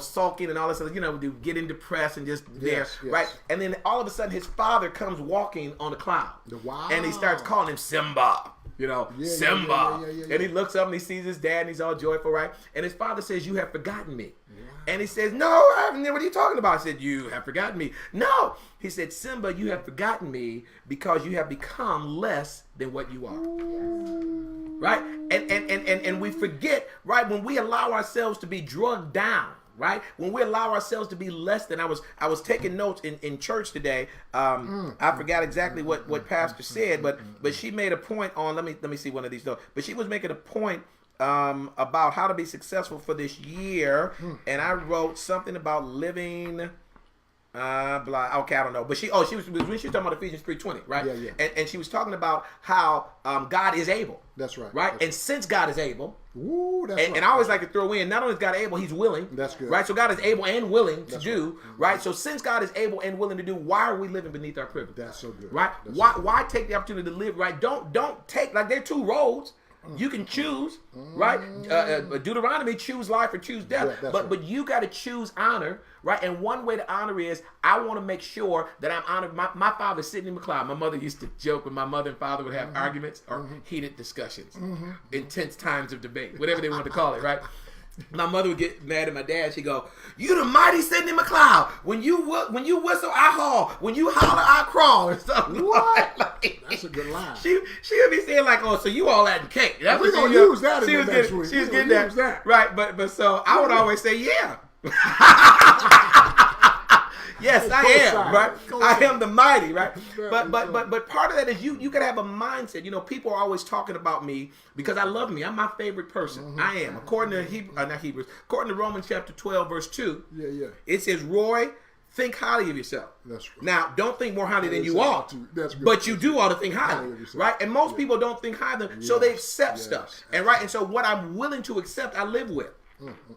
sulking and all this other, getting depressed and just there, right? And then all of a sudden his father comes walking on a cloud. Wow. And he starts calling him Simba. Simba. Yeah. And he looks up and he sees his dad and he's all joyful, right? And his father says, "You have forgotten me." Wow. And he says, "No, I haven't. What are you talking about?" I said, "You have forgotten me." "No." He said, "Simba, you have forgotten me because you have become less than what you are." Ooh. Right? And we forget, right, when we allow ourselves to be drugged down, right? When we allow ourselves to be less than, I was taking notes in church today. I forgot exactly what Pastor said, but she made a point on, let me see one of these notes. But she was making a point about how to be successful for this year, and I wrote something about living okay, I don't know, but she was when she was talking about Ephesians 3:20, right? Yeah. And she was talking about how God is able. That's right. Right? That's and since God is able, ooh, that's right. and I always like to throw in, not only is God able, he's willing. That's good. Right? So God is able and willing to do, right. right? So since God is able and willing to do, why are we living beneath our privilege? That's so good. Right? Why take the opportunity to live right? Don't take, like, there are two roads. You can choose, right? Deuteronomy, choose life or choose death. Yeah, but you got to choose honor, right? And one way to honor is, I want to make sure that I'm honored. My father, Sidney McLeod, my mother used to joke when my mother and father would have arguments or heated discussions, intense times of debate, whatever they wanted to call it, right? My mother would get mad at my dad. She'd go, "You the mighty Sidney McLeod. When you whistle, I haul. When you holler, I crawl." Or something. What? Like, that's a good line. She would be saying like, "Oh, so you all that in cake." That's We're going to use that in the next week. She was We're getting gonna use that. Right, but so I would always say, "Yeah." Yes, I am, right? I am the mighty, right? But part of that is you gotta have a mindset. People are always talking about me because I love me. I'm my favorite person. I am. According to according to Romans chapter 12, verse 2, it says, "Roy, think highly of yourself." That's right. Now, don't think more highly than you ought, That's good. but you do ought to think highly, of yourself. right? And most people don't think highly, so they accept Yes. stuff. And so what I'm willing to accept, I live with.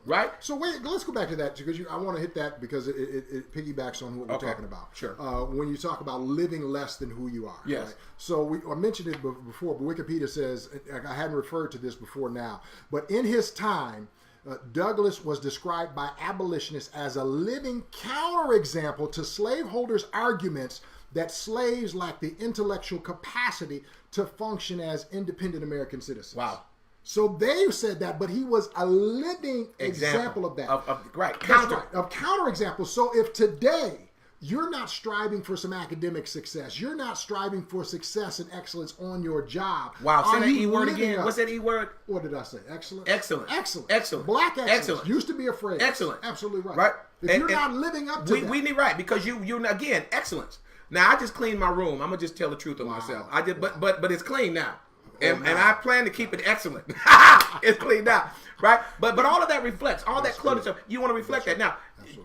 Right? So wait, let's go back to that because I want to hit that because it piggybacks on what we're talking about. Sure. When you talk about living less than who you are. Yes. Right? So I mentioned it before, but Wikipedia says, I hadn't referred to this before now, but in his time, Douglass was described by abolitionists as a living counterexample to slaveholders' arguments that slaves lack the intellectual capacity to function as independent American citizens. Wow. So they said that, but he was a living example of that. Right. Counter. Of counterexample. So if today you're not striving for some academic success, you're not striving for success and excellence on your job. Wow. Say that you E word living again. up? What's that E word? What did I say? Excellent. Excellent. Excellent. Excellent. Black excellence. Excellent. Used to be a phrase. Excellent. Absolutely right. Right. If you're not living up to that. We need, right, because you again, excellence. Now I just cleaned my room. I'm gonna just tell the truth of myself. I just but it's clean now. And I plan to keep it excellent. It's clean now, right? But all of that reflects, all that clutter stuff. You want to reflect that. Now,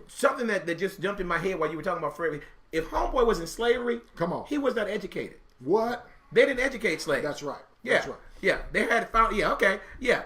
something that just jumped in my head while you were talking about slavery. If Homeboy was in slavery, come on, he was not educated. What? They didn't educate slaves. That's right. Yeah. That's right. Yeah. They had found. Yeah. Okay. Yeah.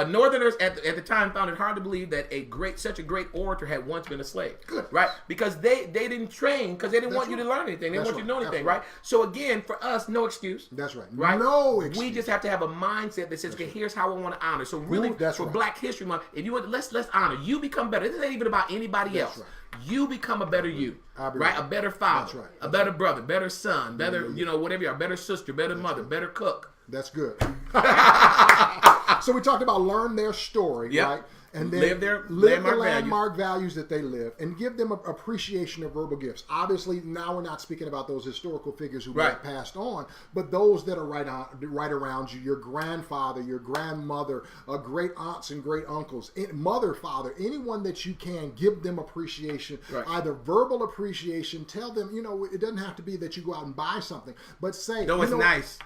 Northerners at the time found it hard to believe that such a great orator had once been a slave. Good. Right? Because they didn't train, because they didn't want you to learn anything. They didn't want you to know anything, right? So again, for us, no excuse. That's right. Right? No excuse. We just have to have a mindset that says, okay, here's how I want to honor. So really, for Black History Month, if you want, let's honor. You become better. This ain't even about anybody else. Right. You become a better you, right? A better father, a better brother, better son, better, whatever you are, better sister, better mother, better cook. That's good. So we talked about learn their story, Yep. right? And then Live their live the landmark landmark values that they live, and give them appreciation of verbal gifts. Obviously, now we're not speaking about those historical figures who Right. got passed on, but those that are right around you, your grandfather, your grandmother, great aunts and great uncles, mother, father, anyone that you can, give them appreciation, Right. either verbal appreciation. Tell them, it doesn't have to be that you go out and buy something, but say, No, it's nice.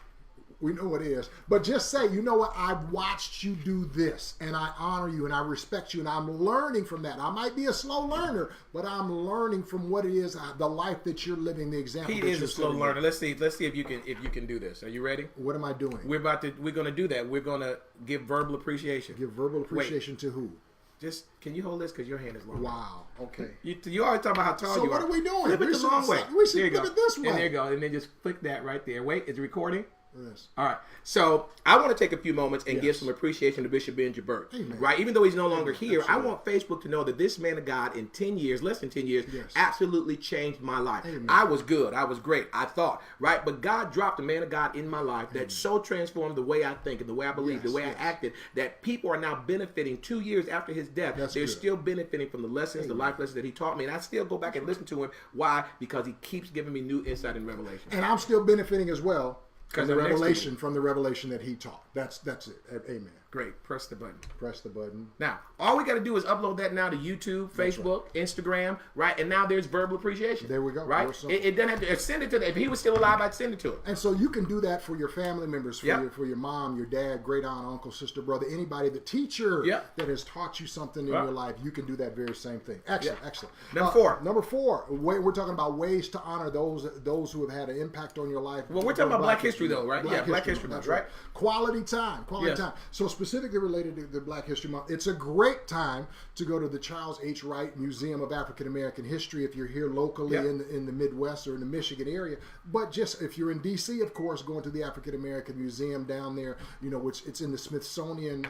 we know it is. But just say, you know what? I've watched you do this, and I honor you, and I respect you, and I'm learning from that. I might be a slow learner, but I'm learning from what it is, the life that you're living, the example. He that is you're a slow setting. learner. Let's see if you can do this. Are you ready? What am I doing? We're gonna do that. We're gonna give verbal appreciation. Give verbal appreciation to who? Just can you hold this because your hand is long? Wow. Okay. You always talk about how tall So you what are. are we doing? Flip it We the should- long way. we should There you flip go. it this way. And there you go. And then just click that right there. Wait, is it recording? Yes. All right. So I want to take a few moments and give Yes. some appreciation to Bishop Ben Gibert. Amen. Right? Even though he's no longer here, Absolutely. I want Facebook to know that this man of God in 10 years, less than 10 years, Yes. absolutely changed my life. Amen. I was good. I was great. I thought. Right? But God dropped a man of God in my life that so transformed the way I think and the way I believe, Yes, the way yes. I acted, that people are now benefiting 2 years after his death. That's They're good. still benefiting from the lessons, the life lessons that he taught me. And I still go back and listen to him. Why? Because he keeps giving me new insight and revelation. And I'm still benefiting as well from 'Cause the I'm next to you. revelation that he taught. That's it. Amen. Great. Press the button. Press the button. Now, all we got to do is upload that now to YouTube, Facebook, Instagram, right? And now there's verbal appreciation. There we go. Right? Real simple. It doesn't have to send it to them. If he was still alive, I'd send it to him. And so you can do that for your family members, for Yep. your mom, your dad, great aunt, uncle, sister, brother, anybody, the teacher Yep. that has taught you something in Right. your life. You can do that very same thing. Excellent, Yep. excellent. Number four. Number four. We're talking about ways to honor those who have had an impact on your life. Well, we're talking about Black History, though, right? Yeah, Black History Month, that's right? Quality time. Quality Yes. time. So specifically related to the Black History Month, it's a great time to go to the Charles H. Wright Museum of African American History if you're here locally Yep. in the Midwest or in the Michigan area. But just if you're in D.C., of course, going to the African American Museum down there, which it's in the Smithsonian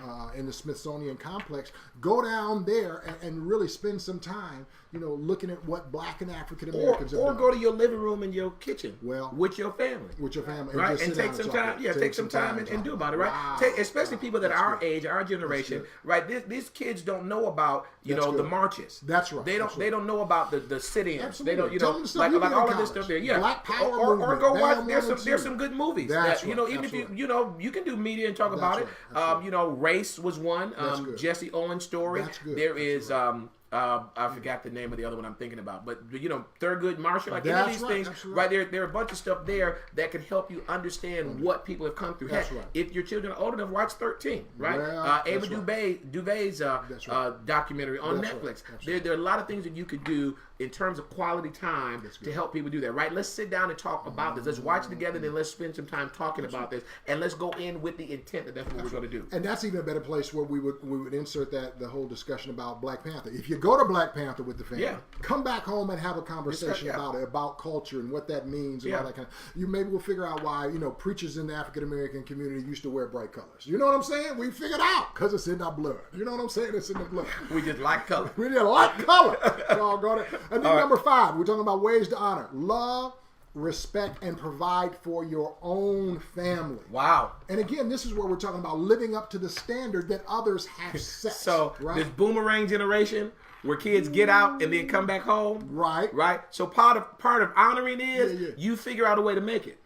complex. Go down there and really spend some time, looking at what Black and African Americans have Or done. go to your living room in your kitchen Well, with your family. with your family, Right, just and sit take down some talk. time. Yeah, take some time and do about it. Right, Wow. especially people that That's are our good. age, our generation. good. Right, these kids don't know about That's the good. marches. That's right. They don't. That's They right. don't know about the sit-ins. Absolutely. They don't. Tell them the stuff Like you did in all of this college. stuff there. Yeah, Black Power or movement, go watch. Bam There's 1 some. and 2. some good movies. That's that, right. Even That's if right. you can do media and talk about That's it. right. That's Race was one. That's good. Jesse Owens' story. That's good. There That's is. right. I forgot the name of the other one I'm thinking about, but Thurgood Marshall, like any of That's these right, things, absolutely. right? There are a bunch of stuff there that can help you understand what people have come through. That's Heck, right. if your children are old enough, watch 13, right? Well, Ava that's right. DuVay's That's right. documentary on That's right. Netflix. That's There are a lot of things that you could do in terms of quality time That's good. to help people do that, right? Let's sit down and talk about this. Let's watch it together, then let's spend some time talking about this, and let's go in with the intent that that's what we're going to do. And that's even a better place where we would insert the whole discussion about Black Panther. If you go to Black Panther with the family, Yeah. come back home and have a conversation Yeah. about it, about culture and what that means and Yeah. all that kind of. Maybe we'll figure out why preachers in the African American community used to wear bright colors. You know what I'm saying? We figured out because it's in our blood. You know what I'm saying? It's in the blood. We just like color. We did like color. Doggone it. And then number 5, we're talking about ways to honor, love, respect, and provide for your own family. Wow. And again, this is where we're talking about living up to the standard that others have set. So right? this boomerang generation where kids get out and then come back home. Right. Right. So part of honoring is Yeah. you figure out a way to make it.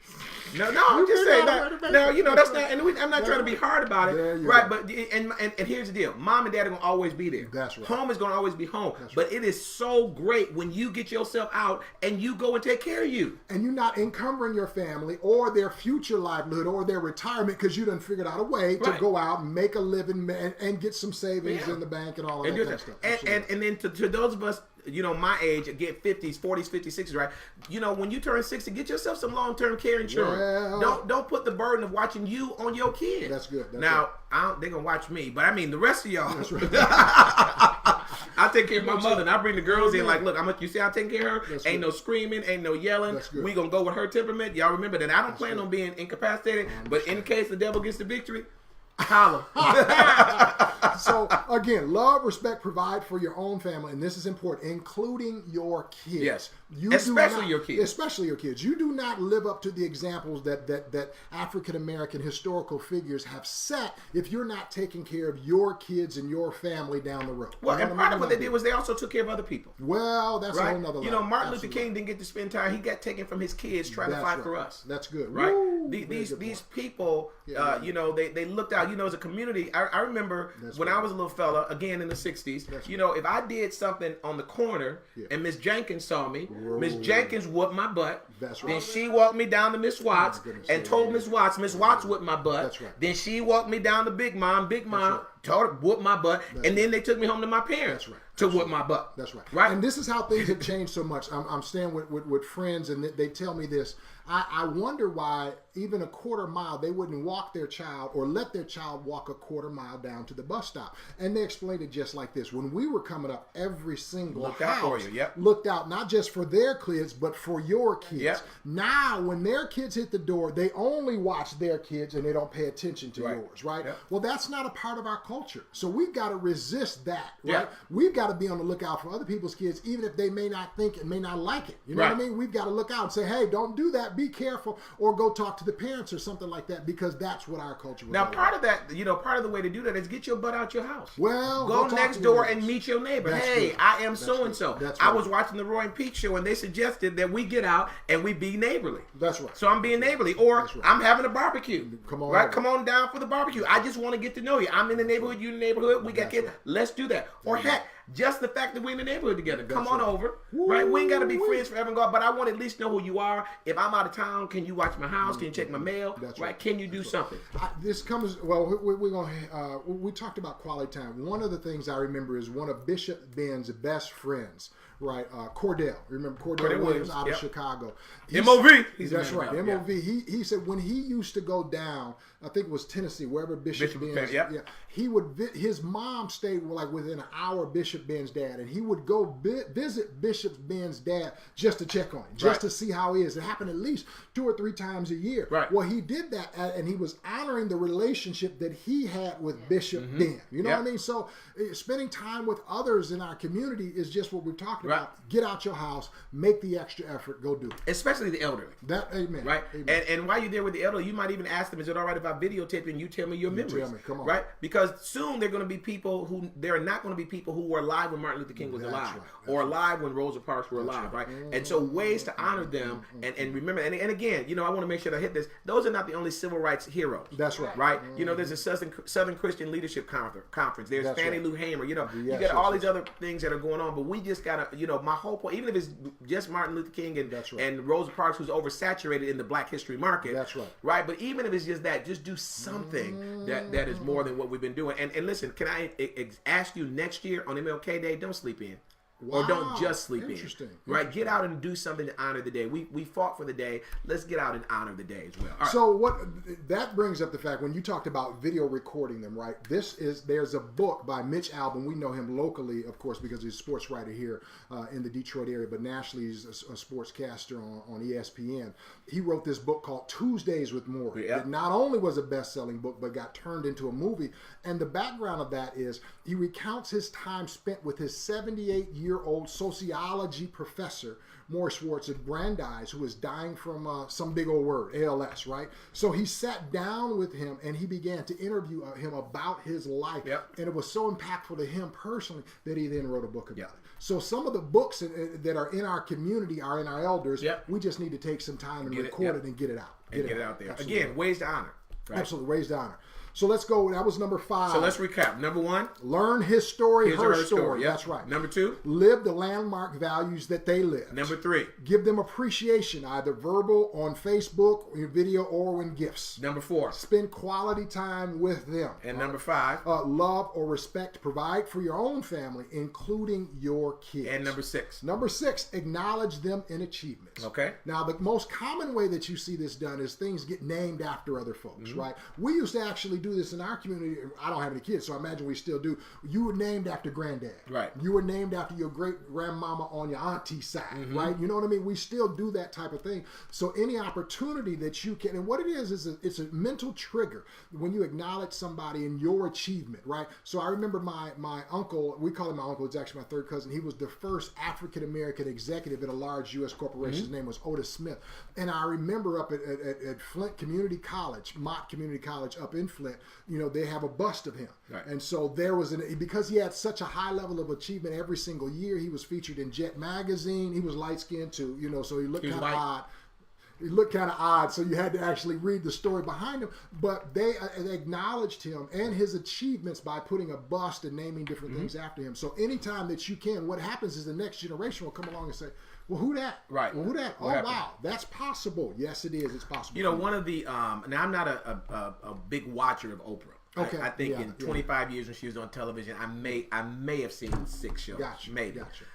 No, I'm just figure saying out a way to that. make No, it. that's not. And I'm not trying to be hard about it, There you right? go. But and here's the deal: mom and dad are gonna always be there. That's right. Home is gonna always be home. That's But it is so great when you get yourself out and you go and take care of you. And you're not encumbering your family or their future livelihood or their retirement because you done figured out a way to Right. go out and make a living and get some savings Yeah. in the bank and all of And, that do kind of that. stuff. and Absolutely. then to those of us, my age, get 50s, 40s, 50s, 60s, right? When you turn 60, get yourself some long-term care insurance. Well- Don't put the burden of watching you on your kids. That's good. That's now, they're going to watch me, but I mean, the rest of y'all. That's right. I take care of my mother, and I bring the girls in Yeah. like, look, you see how I take care of her? That's Ain't good. no screaming, ain't no yelling. That's good. We going to go with her temperament. Y'all remember that I don't plan good. on being incapacitated, but in case the devil gets the victory, Holla. So again, love, respect, provide for your own family, and this is important, including your kids. Yes. You Especially your kids. Especially your kids. You do not live up to the examples that African American historical figures have set if you're not taking care of your kids and your family down the road. Well, and part of what they did was they also took care of other people. Well, that's a whole nother level. You know, Martin Luther King didn't get to spend time. He got taken from his kids trying to fight for us. That's good. Right? Woo, These people, you know, they looked out. You know, as a community, I remember when I was a little fella, again in the 60s, you know, if I did something on the corner and Miss Jenkins saw me, Miss Jenkins whooped my butt. That's right. Then she walked me down to Miss Watts and told Miss Watts whooped my butt. That's right. Then she walked me down to Big Mom told her whooped my butt. And then they took me home to my parents to whoop my butt. That's right. Right. And this is how things have changed so much. I'm staying with friends, and they tell me this. I wonder why even a quarter mile, they wouldn't walk their child or let their child walk a quarter mile down to the bus stop. And they explained it just like this. When we were coming up, every single house looked out, not just for their kids, but for your kids. Yep. Now, when their kids hit the door, they only watch their kids and they don't pay attention to yours, right? Yep. Well, that's not a part of our culture. So we've got to resist that, right? Yeah. We've got to be on the lookout for other people's kids, even if they may not think and may not like it. You know what I mean? We've got to look out and say, hey, don't do that. Be careful, or go talk to the parents or something like that, because that's what our culture was. Now, part of that, you know, part of the way to do that is get your butt out your house. Well, go next door and meet your neighbor. That's hey, good. I am so and so. That's I right. was watching the Roy and Pete show, and they suggested that we get out and we be neighborly. That's right. So I'm being neighborly, or I'm having a barbecue. Come on, right? Come on down for the barbecue. I just want to get to know you. I'm in the neighborhood. You in the neighborhood. We got kids. Let's do that. Or heck, just the fact that we're in the neighborhood together. Come on over. Right? We ain't got to be friends forever and go, but I want to at least know who you are. If I'm out of town, can you watch my house? Can you check my mail? That's right? Can you do something? This comes, well, we're going to, we talked about quality time. One of the things I remember is one of Bishop Ben's best friends, right? Cordell. Remember Cordell Williams out of Chicago. MOV. That's right. MOV. He said when he used to go down, I think it was Tennessee, wherever Bishop Ben's, he would, his mom stayed like within an hour of Bishop Ben's dad, and he would go visit Bishop Ben's dad just to check on him, just to see how he is. It happened at least 2 or 3 times a year. Right. Well, he did that, and he was honoring the relationship that he had with Bishop Ben. You know what I mean? So spending time with others in our community is just what we're talking about. Get out your house, make the extra effort, go do it. Especially the elderly. Amen. Right? Amen. And while you're there with the elderly, you might even ask them, is it all right if I videotape and you tell me your memories? Tell me. Come on. Right? Because soon there are going to be people who, there are not going to be people who were alive when Martin Luther King was alive, or alive when Rosa Parks were alive, right? And so ways to honor them and remember, and again, you know, I want to make sure that I hit this. Those are not the only civil rights heroes. That's right. Right? You know, there's a Southern Christian Leadership Conference. There's Fannie Lou Hamer. You know, you got all these other things that are going on, but we just got to, you know, my whole point, even if it's just Martin Luther King and Rosa Parks, who's oversaturated in the black history market. That's right. Right? But even if it's just that, just do something that is more than what we've been doing. And listen, can I ask you next year on MLK Day, don't sleep in. Or don't just sleep in. Right? Get out and do something to honor the day. We fought for the day. Let's get out and honor the day as well. Right. So that brings up the fact when you talked about video recording them, right? There's a book by Mitch Albom. We know him locally, of course, because he's a sports writer here in the Detroit area, but nationally he's a sportscaster on ESPN. He wrote this book called Tuesdays with Morrie. That not only was a best-selling book, but got turned into a movie. And the background of that is he recounts his time spent with his 78-year-old sociology professor, Morris Schwartz at Brandeis, who was dying from some big old word, ALS, right? So he sat down with him and he began to interview him about his life. And it was so impactful to him personally that he then wrote a book about it. So some of the books that are in our community are in our elders. We just need to take some time and record it and get it out. Get it out there. Absolutely. Again, ways to honor. Right? Absolutely, ways to honor. So let's go. That was number 5. So let's recap. Number 1, learn his story, her story. Yep. That's right. Number 2, live the landmark values that they live. Number 3, give them appreciation, either verbal, on Facebook, or video, or in gifts. Number 4, spend quality time with them. And number 5, love or respect, provide for your own family, including your kids. And number 6, acknowledge them in achievements. Okay. Now, the most common way that you see this done is things get named after other folks, right? We used to actually do this in our community. I don't have any kids, so I imagine we still do. You were named after granddad. Right. You were named after your great grandmama on your auntie's side, right? You know what I mean? We still do that type of thing. So any opportunity that you can, and what it is it's a mental trigger when you acknowledge somebody in your achievement, right? So I remember my uncle, we call him my uncle, it's actually my third cousin. He was the first African-American executive at a large U.S. corporation. His name was Otis Smith. And I remember up at Flint Community College, Mott Community College up in Flint, you know, they have a bust of him. Right. And so there was, because he had such a high level of achievement every single year, he was featured in Jet Magazine. He was light-skinned too, you know, so he looked kind of odd. He looked kind of odd, so you had to actually read the story behind him. But they acknowledged him and his achievements by putting a bust and naming different things after him. So anytime that you can, what happens is the next generation will come along and say, well, who that? Right. Well, who that? What oh, happened? wow. That's possible. Yes, it is. It's possible. You know, one of the, now I'm not a big watcher of Oprah. Okay. I think in 25 years when she was on television, I may have seen 6 shows. Gotcha. Maybe. Gotcha.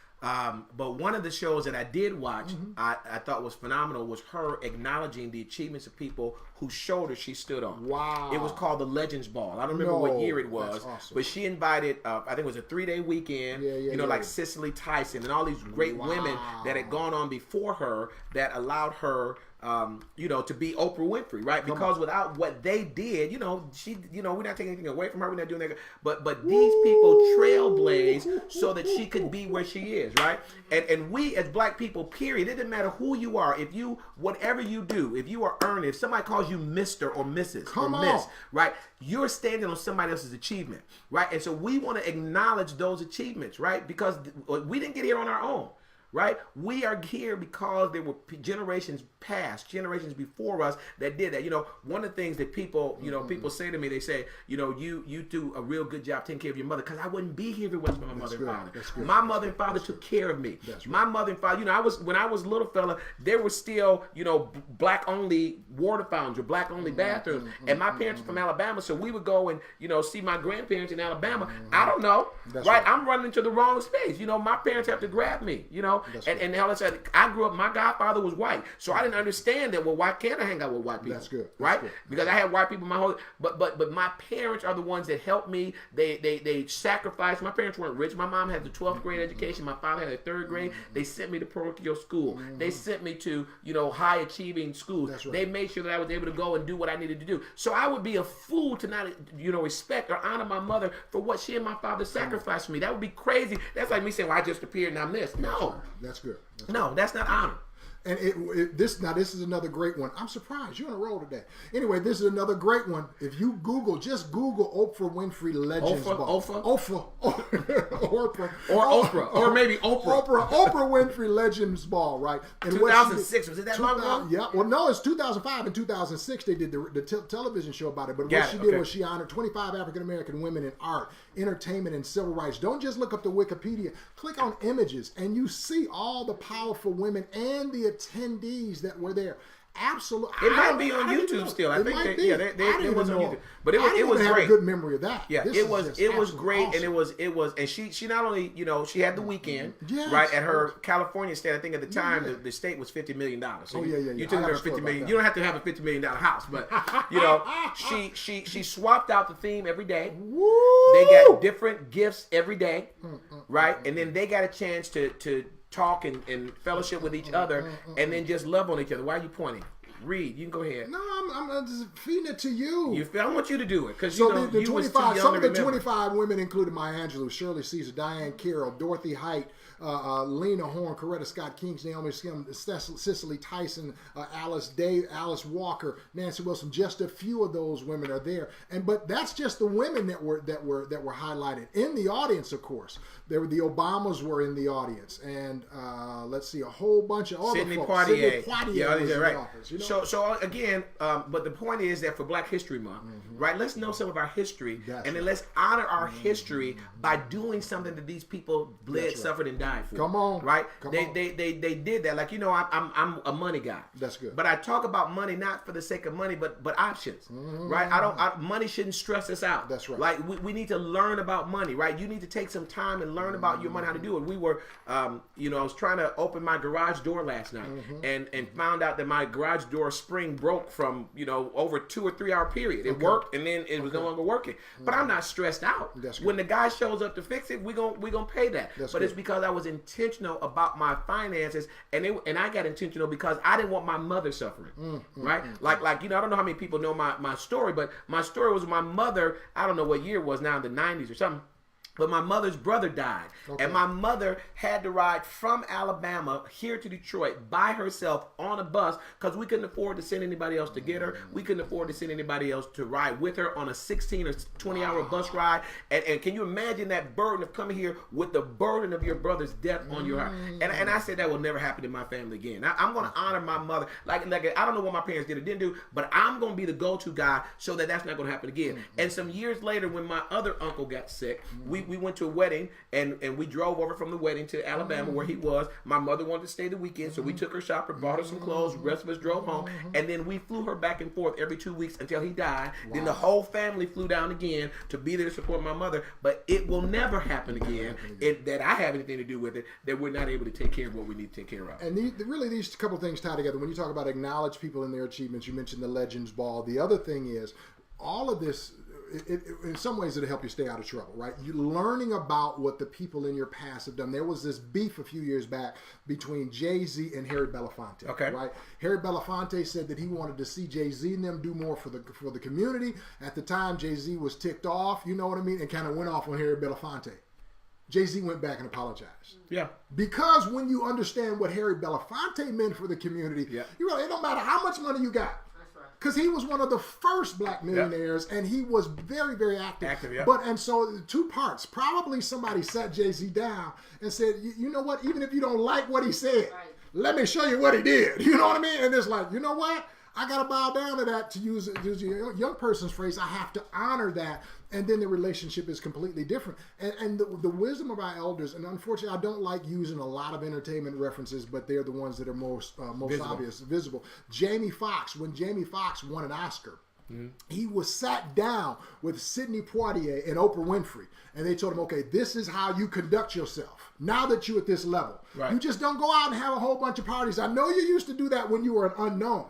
But one of the shows that I did watch, I thought was phenomenal, was her acknowledging the achievements of people whose shoulders she stood on. Wow. It was called the Legends Ball. I don't remember what year it was, that's awesome. but she invited, I think it was a 3-day weekend, like Cicely Tyson and all these great women that had gone on before her that allowed her to be Oprah Winfrey, right? Because without what they did, we're not taking anything away from her. We're not doing that. But these people trailblazed so that she could be where she is, right? And we as black people, period, it doesn't matter who you are. If you, whatever you do, if you are earning, if somebody calls you Mr. or Mrs. or Miss, right? You're standing on somebody else's achievement, right? And so we want to acknowledge those achievements, right? Because we didn't get here on our own. Right? We are here because there were generations past, generations before us that did that. You know, one of the things that people, people say to me, they say, you do a real good job taking care of your mother, because I wouldn't be here if it wasn't for my mother and father. My mother and father took care of me. My mother and father, when I was a little fella, there were still, black only water fountains or black only bathrooms. And my parents are from Alabama, so we would go and, see my grandparents in Alabama. I don't know. Right? I'm running into the wrong space. My parents have to grab me, And hell, I grew up, my godfather was white. So I didn't understand that, well, why can't I hang out with white people? That's good. Right? Because I had white people my whole, but my parents are the ones that helped me. They sacrificed. My parents weren't rich. My mom had the 12th grade education. My father had the 3rd grade. They sent me to parochial school. They sent me to, high achieving schools. Right. They made sure that I was able to go and do what I needed to do. So I would be a fool to not, respect or honor my mother for what she and my father sacrificed for me. That would be crazy. That's like me saying, well, I just appeared and I'm this. No. That's good. That's not honor. And this is another great one. I'm surprised you're on a roll today. Anyway, this is another great one. If you just Google Oprah Winfrey Legends Ball. Oprah, or maybe Oprah. Oprah Winfrey Legends Ball, right? And 2006 was it that long ago? Yeah. Well, no, it's 2005 and 2006. They did the television show about it. But what she did was she honored 25 African American women in art, entertainment, and civil rights. Don't just look up the Wikipedia. Click on images, and you see all the powerful women and the attendees that were there. Absolutely, it might be on YouTube still. I think they was on YouTube, but it was have great. A good memory of that. Yeah, it was great, awesome. And it was, and she not only she had the weekend right at her California state. I think at the time the state was $50 million. So you took her $50 million. You don't have to have a $50 million house, but she swapped out the theme every day. Woo! They got different gifts every day, right? And then they got a chance to talk and fellowship with each other, and then just love on each other. Why are you pointing? Reed, you can go ahead. No, I'm just feeding it to you. I want you to do it because the you 25. was too young Some of the to remember. 25 women included Maya Angelou, Shirley Caesar, Diane Carroll, Dorothy Height, Lena Horne, Coretta Scott King, Naomi Skim, Cicely Tyson, Alice Walker, Nancy Wilson. Just a few of those women are there, but that's just the women that were highlighted in the audience. Of course, the Obamas were in the audience, and let's see, a whole bunch of other folks. Poitier. Sidney Poitier was in right. the office. So again, but the point is that for Black History Month, right? Let's know some of our history, and then let's honor our history by doing something that these people bled, suffered, and died for. Come on, right? They did that. Like I'm a money guy. That's good. But I talk about money not for the sake of money, but options, right? Money shouldn't stress us out. That's right. Like we need to learn about money, right? You need to take some time and learn about your money, how to do it. We were, I was trying to open my garage door last night, and found out that my garage door outdoor spring broke from, over 2 or 3 hour period. It worked, and then it was no longer working. But I'm not stressed out. When the guy shows up to fix it, we gonna pay that. But it's because I was intentional about my finances, and I got intentional because I didn't want my mother suffering. Right? Like I don't know how many people know my story, but my story was my mother. I don't know what year it was now, in the 90s or something. But my mother's brother died. Okay. And my mother had to ride from Alabama here to Detroit by herself on a bus because we couldn't afford to send anybody else to get her. We couldn't afford to send anybody else to ride with her on a 16 or 20-hour bus ride. And can you imagine that burden of coming here with the burden of your brother's death on your heart? And I said that will never happen in my family again. I'm going to honor my mother. Like I don't know what my parents did or didn't do, but I'm going to be the go-to guy so that's not going to happen again. And some years later, when my other uncle got sick, we went to a wedding, and we drove over from the wedding to Alabama where he was. My mother wanted to stay the weekend, so we took her shopping, bought her some clothes, the rest of us drove home, and then we flew her back and forth every 2 weeks until he died. Then the whole family flew down again to be there to support my mother, but it will never happen again that I have anything to do with it, that we're not able to take care of what we need to take care of. And these couple of things tie together. When you talk about acknowledge people in their achievements, you mentioned the Legends Ball. The other thing is, all of this, in some ways, it'll help you stay out of trouble, right? You learning about what the people in your past have done. There was this beef a few years back between Jay-Z and Harry Belafonte. Okay. Right? Harry Belafonte said that he wanted to see Jay-Z and them do more for the community. At the time, Jay-Z was ticked off, you know what I mean, and kind of went off on Harry Belafonte. Jay-Z went back and apologized. Yeah. Because when you understand what Harry Belafonte meant for the community, it don't matter how much money you got. Because he was one of the first black millionaires, and he was very, very active. And so 2 parts. Probably somebody sat Jay-Z down and said, you know what? Even if you don't like what he said, let me show you what he did. You know what I mean? And it's like, you know what? I got to bow down to that, to use a young person's phrase. I have to honor that. And then the relationship is completely different. And the wisdom of our elders, and unfortunately, I don't like using a lot of entertainment references, but they're the ones that are most obvious, visible. Jamie Foxx, when Jamie Foxx won an Oscar, he was sat down with Sidney Poitier and Oprah Winfrey, and they told him, okay, this is how you conduct yourself. Now that you're at this level, you just don't go out and have a whole bunch of parties. I know you used to do that when you were an unknown,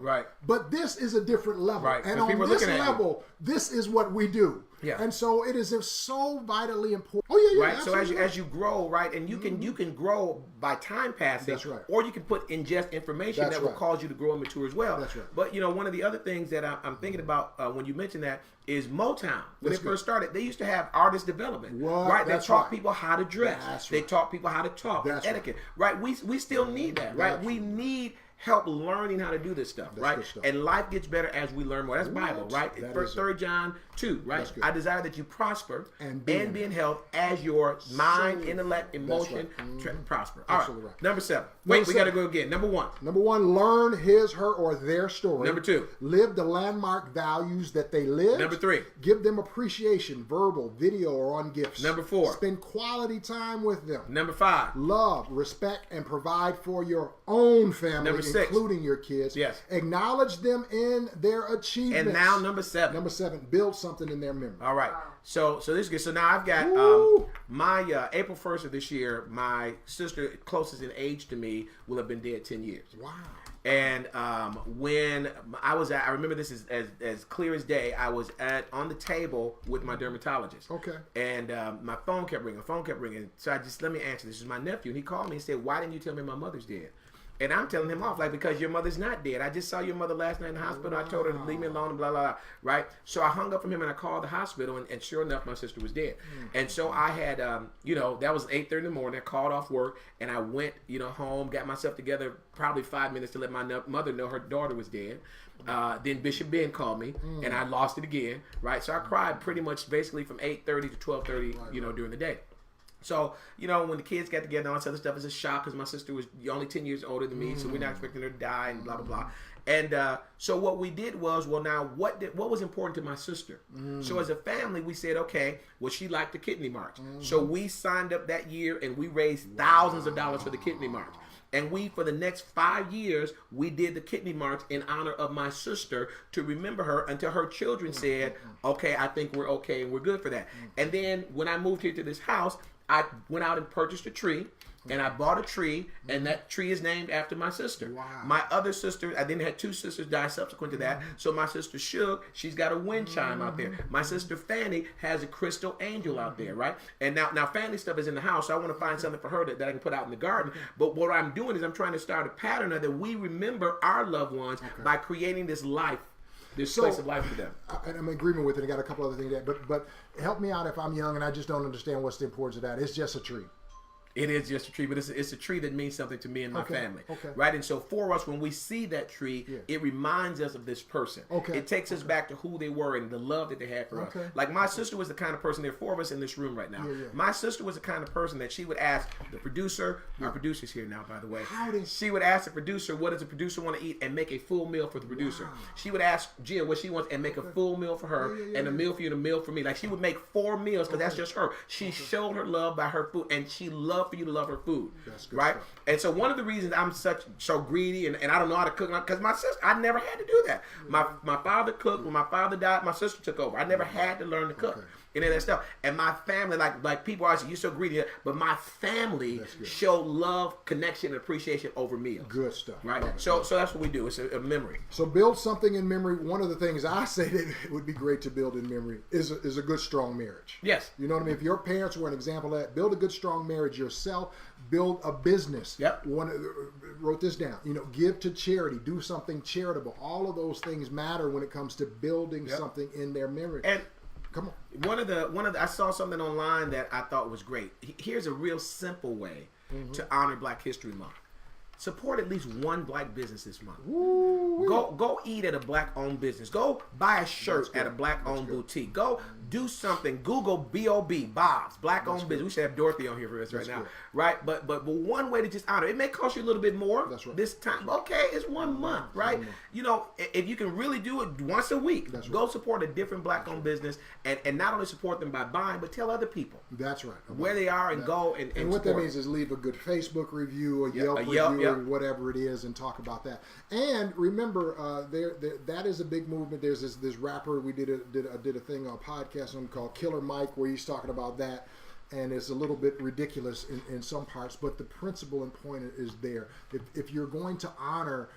but this is a different level. And on this level, this is what we do. Yeah. And so it is so vitally important. Oh yeah, right. So as you grow, right, and you can grow by time passing. That's right. Or you can ingest information that will cause you to grow and mature as well. That's right. But one of the other things that I'm thinking about when you mention that is Motown. When it first started, they used to have artist development. Right. They taught people how to dress. They taught people how to talk, etiquette. Right. We still need that. Right. We need help learning how to do this stuff, right? And life gets better as we learn more. That's Bible, right? 3 John 2, right? I desire that you prosper and be in health as your mind, intellect, emotion prosper. All right. Number 7. Wait, we got to go again. Number 1. Number 1, learn his, her, or their story. Number 2, live the landmark values that they live. Number 3, give them appreciation, verbal, video, or on gifts. Number 4, spend quality time with them. Number 5, love, respect, and provide for your own family. Number 6, including your kids. Yes. Acknowledge them in their achievements. And now number 7. Number 7, build something in their memory. All right. So this is good. So now I've got my April 1st of this year, my sister closest in age to me will have been dead 10 years. Wow. And when I remember this as clear as day. I was on the table with my dermatologist. Okay. And my phone kept ringing. So let me answer. This is my nephew. And he called me and said, "Why didn't you tell me my mother's dead?" And I'm telling him off, because your mother's not dead. I just saw your mother last night in the hospital. I told her to leave me alone and blah, blah, blah, right? So I hung up from him and I called the hospital, and sure enough, my sister was dead. And so I had, that was 8:30 in the morning. I called off work, and I went, home, got myself together probably 5 minutes to let my mother know her daughter was dead. Then Bishop Ben called me, and I lost it again, right? So I cried pretty much basically from 8:30 to 12:30, during the day. So, when the kids got together and all this other stuff, it's a shock because my sister was only 10 years older than me, so we're not expecting her to die and blah, blah, blah. And so what we did was, now what was important to my sister? So as a family, we said, okay, well, she liked the kidney march. So we signed up that year and we raised thousands of dollars for the kidney march. And for the next 5 years, we did the kidney march in honor of my sister to remember her until her children said, okay, I think we're okay and we're good for that. And then when I moved here to this house, I went out and purchased a tree. And I bought a tree, and that tree is named after my sister. Wow. My other sister, I then had two sisters die subsequent to that. So my sister Shug, she's got a wind chime out there. My sister Fanny has a crystal angel out there, right? And now Fanny's stuff is in the house, so I want to find something for her that I can put out in the garden. But what I'm doing is I'm trying to start a pattern of that we remember our loved ones by creating this life. This place of life for them. I'm in agreement with it. I got a couple other things there, but help me out if I'm young and I just don't understand what's the importance of that. It's just a tree. It is just a tree, but it's a tree that means something to me and my family. Okay. Right? And so for us, when we see that tree, it reminds us of this person. Okay. It takes us back to who they were and the love that they had for us. Like my sister was the kind of person, there are four of us in this room right now. My sister was the kind of person that she would ask the producer, our producer's here now, by the way. She would ask the producer, what does the producer want to eat, and make a full meal for the producer. Wow. She would ask Jill what she wants and make a full meal for her, and a meal for you and a meal for me. Like she would make 4 meals because that's just her. She showed her love by her food, and she loved for you to love her food. Right? Stuff. And so one of the reasons I'm so greedy and I don't know how to cook, because my sister, I never had to do that. My father cooked. When my father died, my sister took over. I never had to learn to cook. And that stuff. And my family, like people always say, you're so greedy, but my family showed love, connection, and appreciation over meals. Good stuff. Right? So that's what we do. It's a memory. So build something in memory. One of the things I say that it would be great to build in memory is a good, strong marriage. Yes. You know what I mean? If your parents were an example of that, build a good, strong marriage yourself. Build a business. Yep. Wrote this down. Give to charity. Do something charitable. All of those things matter when it comes to building something in their memory. And come on. One of the I saw something online that I thought was great. Here's a real simple way to honor Black History Month. Support at least one Black business this month. Ooh, go eat at a Black-owned business. Go buy a shirt at a Black-owned boutique. Go do something. Google B.O.B. Bob's Black-owned business. We should have Dorothy on here for us right now, right? But one way to just honor it may cost you a little bit more this time. Okay, it's 1 month, right? If you can really do it once a week, go support a different Black-owned business, and not only support them by buying, but tell other people. That's right. Where they are and go and what that means is leave a good Facebook review, a Yelp review. Or whatever it is, and talk about that. And remember, that is a big movement. There's this rapper we did a thing on a podcast on called Killer Mike, where he's talking about that, and it's a little bit ridiculous in some parts, but the principle and point is there. If you're going to honor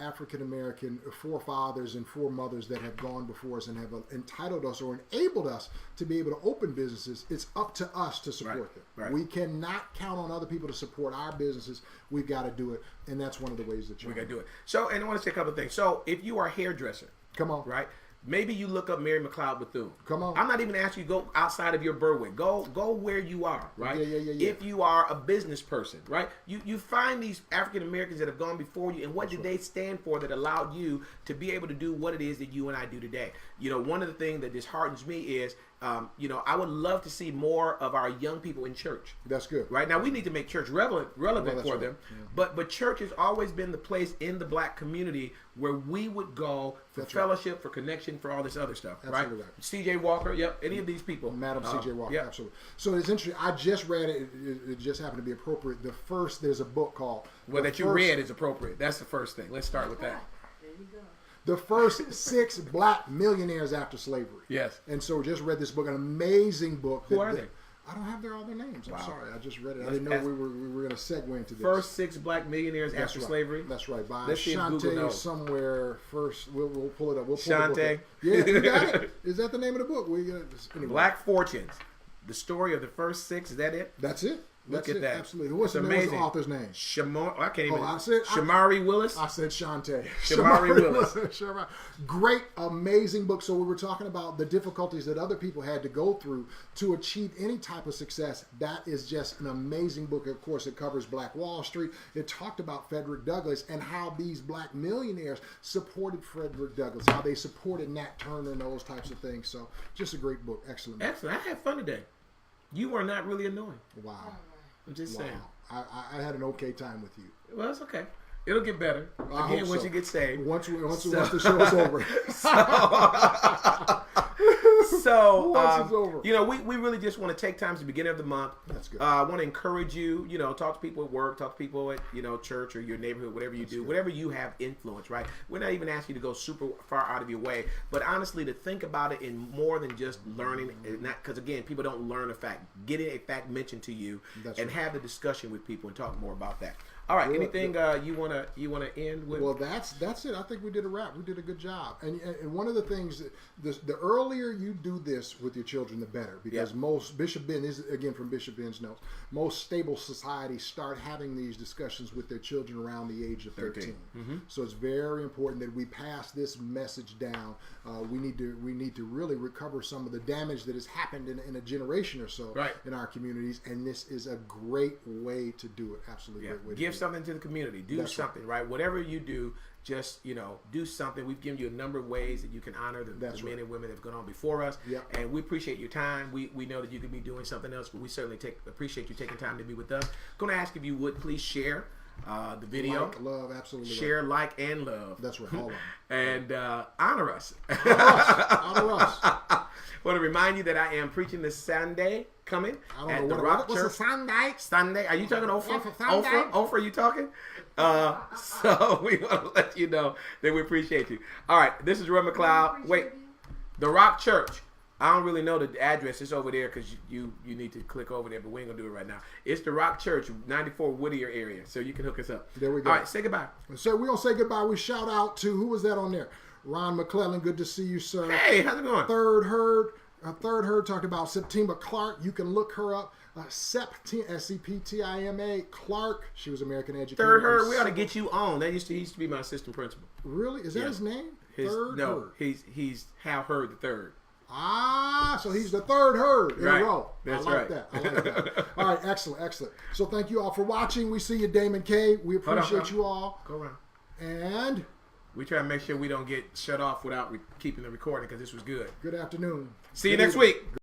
African American forefathers and foremothers that have gone before us and have entitled us or enabled us to be able to open businesses, it's up to us to support them. Right. We cannot count on other people to support our businesses. We've got to do it, and that's one of the ways that we got to do it. So, and I want to say a couple of things. So, if you are a hairdresser, come on, right? Maybe you look up Mary McLeod Bethune. Come on. I'm not even asking you to go outside of your Berwick. Go where you are, right? Yeah. If you are a business person, right? You find these African Americans that have gone before you, and what did they stand for that allowed you to be able to do what it is that you and I do today? One of the things that disheartens me is, I would love to see more of our young people in church. That's good. Right now, we need to make church relevant for them. Yeah. But church has always been the place in the Black community where we would go for fellowship, for connection, for all this other stuff. Absolutely right? C.J. Walker, any of these people. Madam C.J. Walker, absolutely. So it's interesting. I just read it. It just happened to be appropriate. There's a book called... Well, that you read is appropriate. That's the first thing. Let's start with that. There you go. The first 6 Black millionaires after slavery. Yes. And so just read this book, an amazing book. Who are they? I don't have all their names. I'm sorry. I just read it. I didn't know we were going to segue into this. First 6 Black millionaires after slavery. That's right. By Let's Shante somewhere. First, we'll pull it up. Shante. Yeah, you got it. Is that the name of the book? Anyway. Black Fortunes. The story of the first 6. Is that it? That's it. Look at that. Absolutely. What's the author's name? I can't even. Shamari Willis. I said Shante. Shamari Willis. Great, amazing book. So we were talking about the difficulties that other people had to go through to achieve any type of success. That is just an amazing book. Of course, it covers Black Wall Street. It talked about Frederick Douglass and how these Black millionaires supported Frederick Douglass, how they supported Nat Turner and those types of things. So just a great book. Excellent. Excellent. I had fun today. You are not really annoying. Wow. I'm just saying. I had an okay time with you. Well, it's okay. It'll get better. Again, once you get saved. Once the show is over. So, Once it's over. you know, we really just want to take time to the beginning of the month. That's good. I want to encourage you, you know, talk to people at work, talk to people at, you know, church or your neighborhood, whatever you do, whatever you have influence, right? We're not even asking you to go super far out of your way, but honestly, to think about it in more than just learning, because again, people don't learn a fact. Getting a fact mentioned to you and have the discussion with people and talk more about that. All right. Anything you wanna end with? Well, that's it. I think we did a wrap. We did a good job. And one of the things, the earlier you do this with your children, the better. Because most Bishop Ben, this is again from Bishop Ben's notes, most stable societies start having these discussions with their children around the age of 13. So it's very important that we pass this message down. We need to really recover some of the damage that has happened in a generation or so in our communities. And this is a great way to do it. Absolutely great way to do it. Something to the community. Do something, right? Whatever you do, just, you know, do something. We've given you a number of ways that you can honor the men and women that have gone on before us. And we appreciate your time. We know that you could be doing something else, but we certainly appreciate you taking time to be with us. Going to ask if you would please share the video. Like, love, absolutely. Share, like, and love. That's right. All of them. And honor us. Honor us. Want to remind you that I am preaching this Sunday coming at the Rock Church. What's a Sunday? Sunday. Are you talking Oprah? Oprah, you talking? So we want to let you know that we appreciate you. All right, this is Roy McLeod. Wait, the Rock Church. I don't really know the address. It's over there because you need to click over there, but we ain't going to do it right now. It's the Rock Church, 94 Whittier area, so you can hook us up. There we go. All right, say goodbye. So we're going to say goodbye. We shout out to, who was that on there? Ron McClellan, good to see you, sir. Hey, how's it going? Third Herd talked about Septima Clark. You can look her up. Septima Clark. She was American educator. Third Herd, we ought to get you on. He used to be my assistant principal. Really? Is that his name? Herd? He's Hal Herd the third. Ah, so he's the third Herd in a row. That's I like that. All right, excellent. So thank you all for watching. We see you, Damon K. We appreciate you all. Go around. And we try to make sure we don't get shut off without keeping the recording because this was good. Good afternoon. See you next week.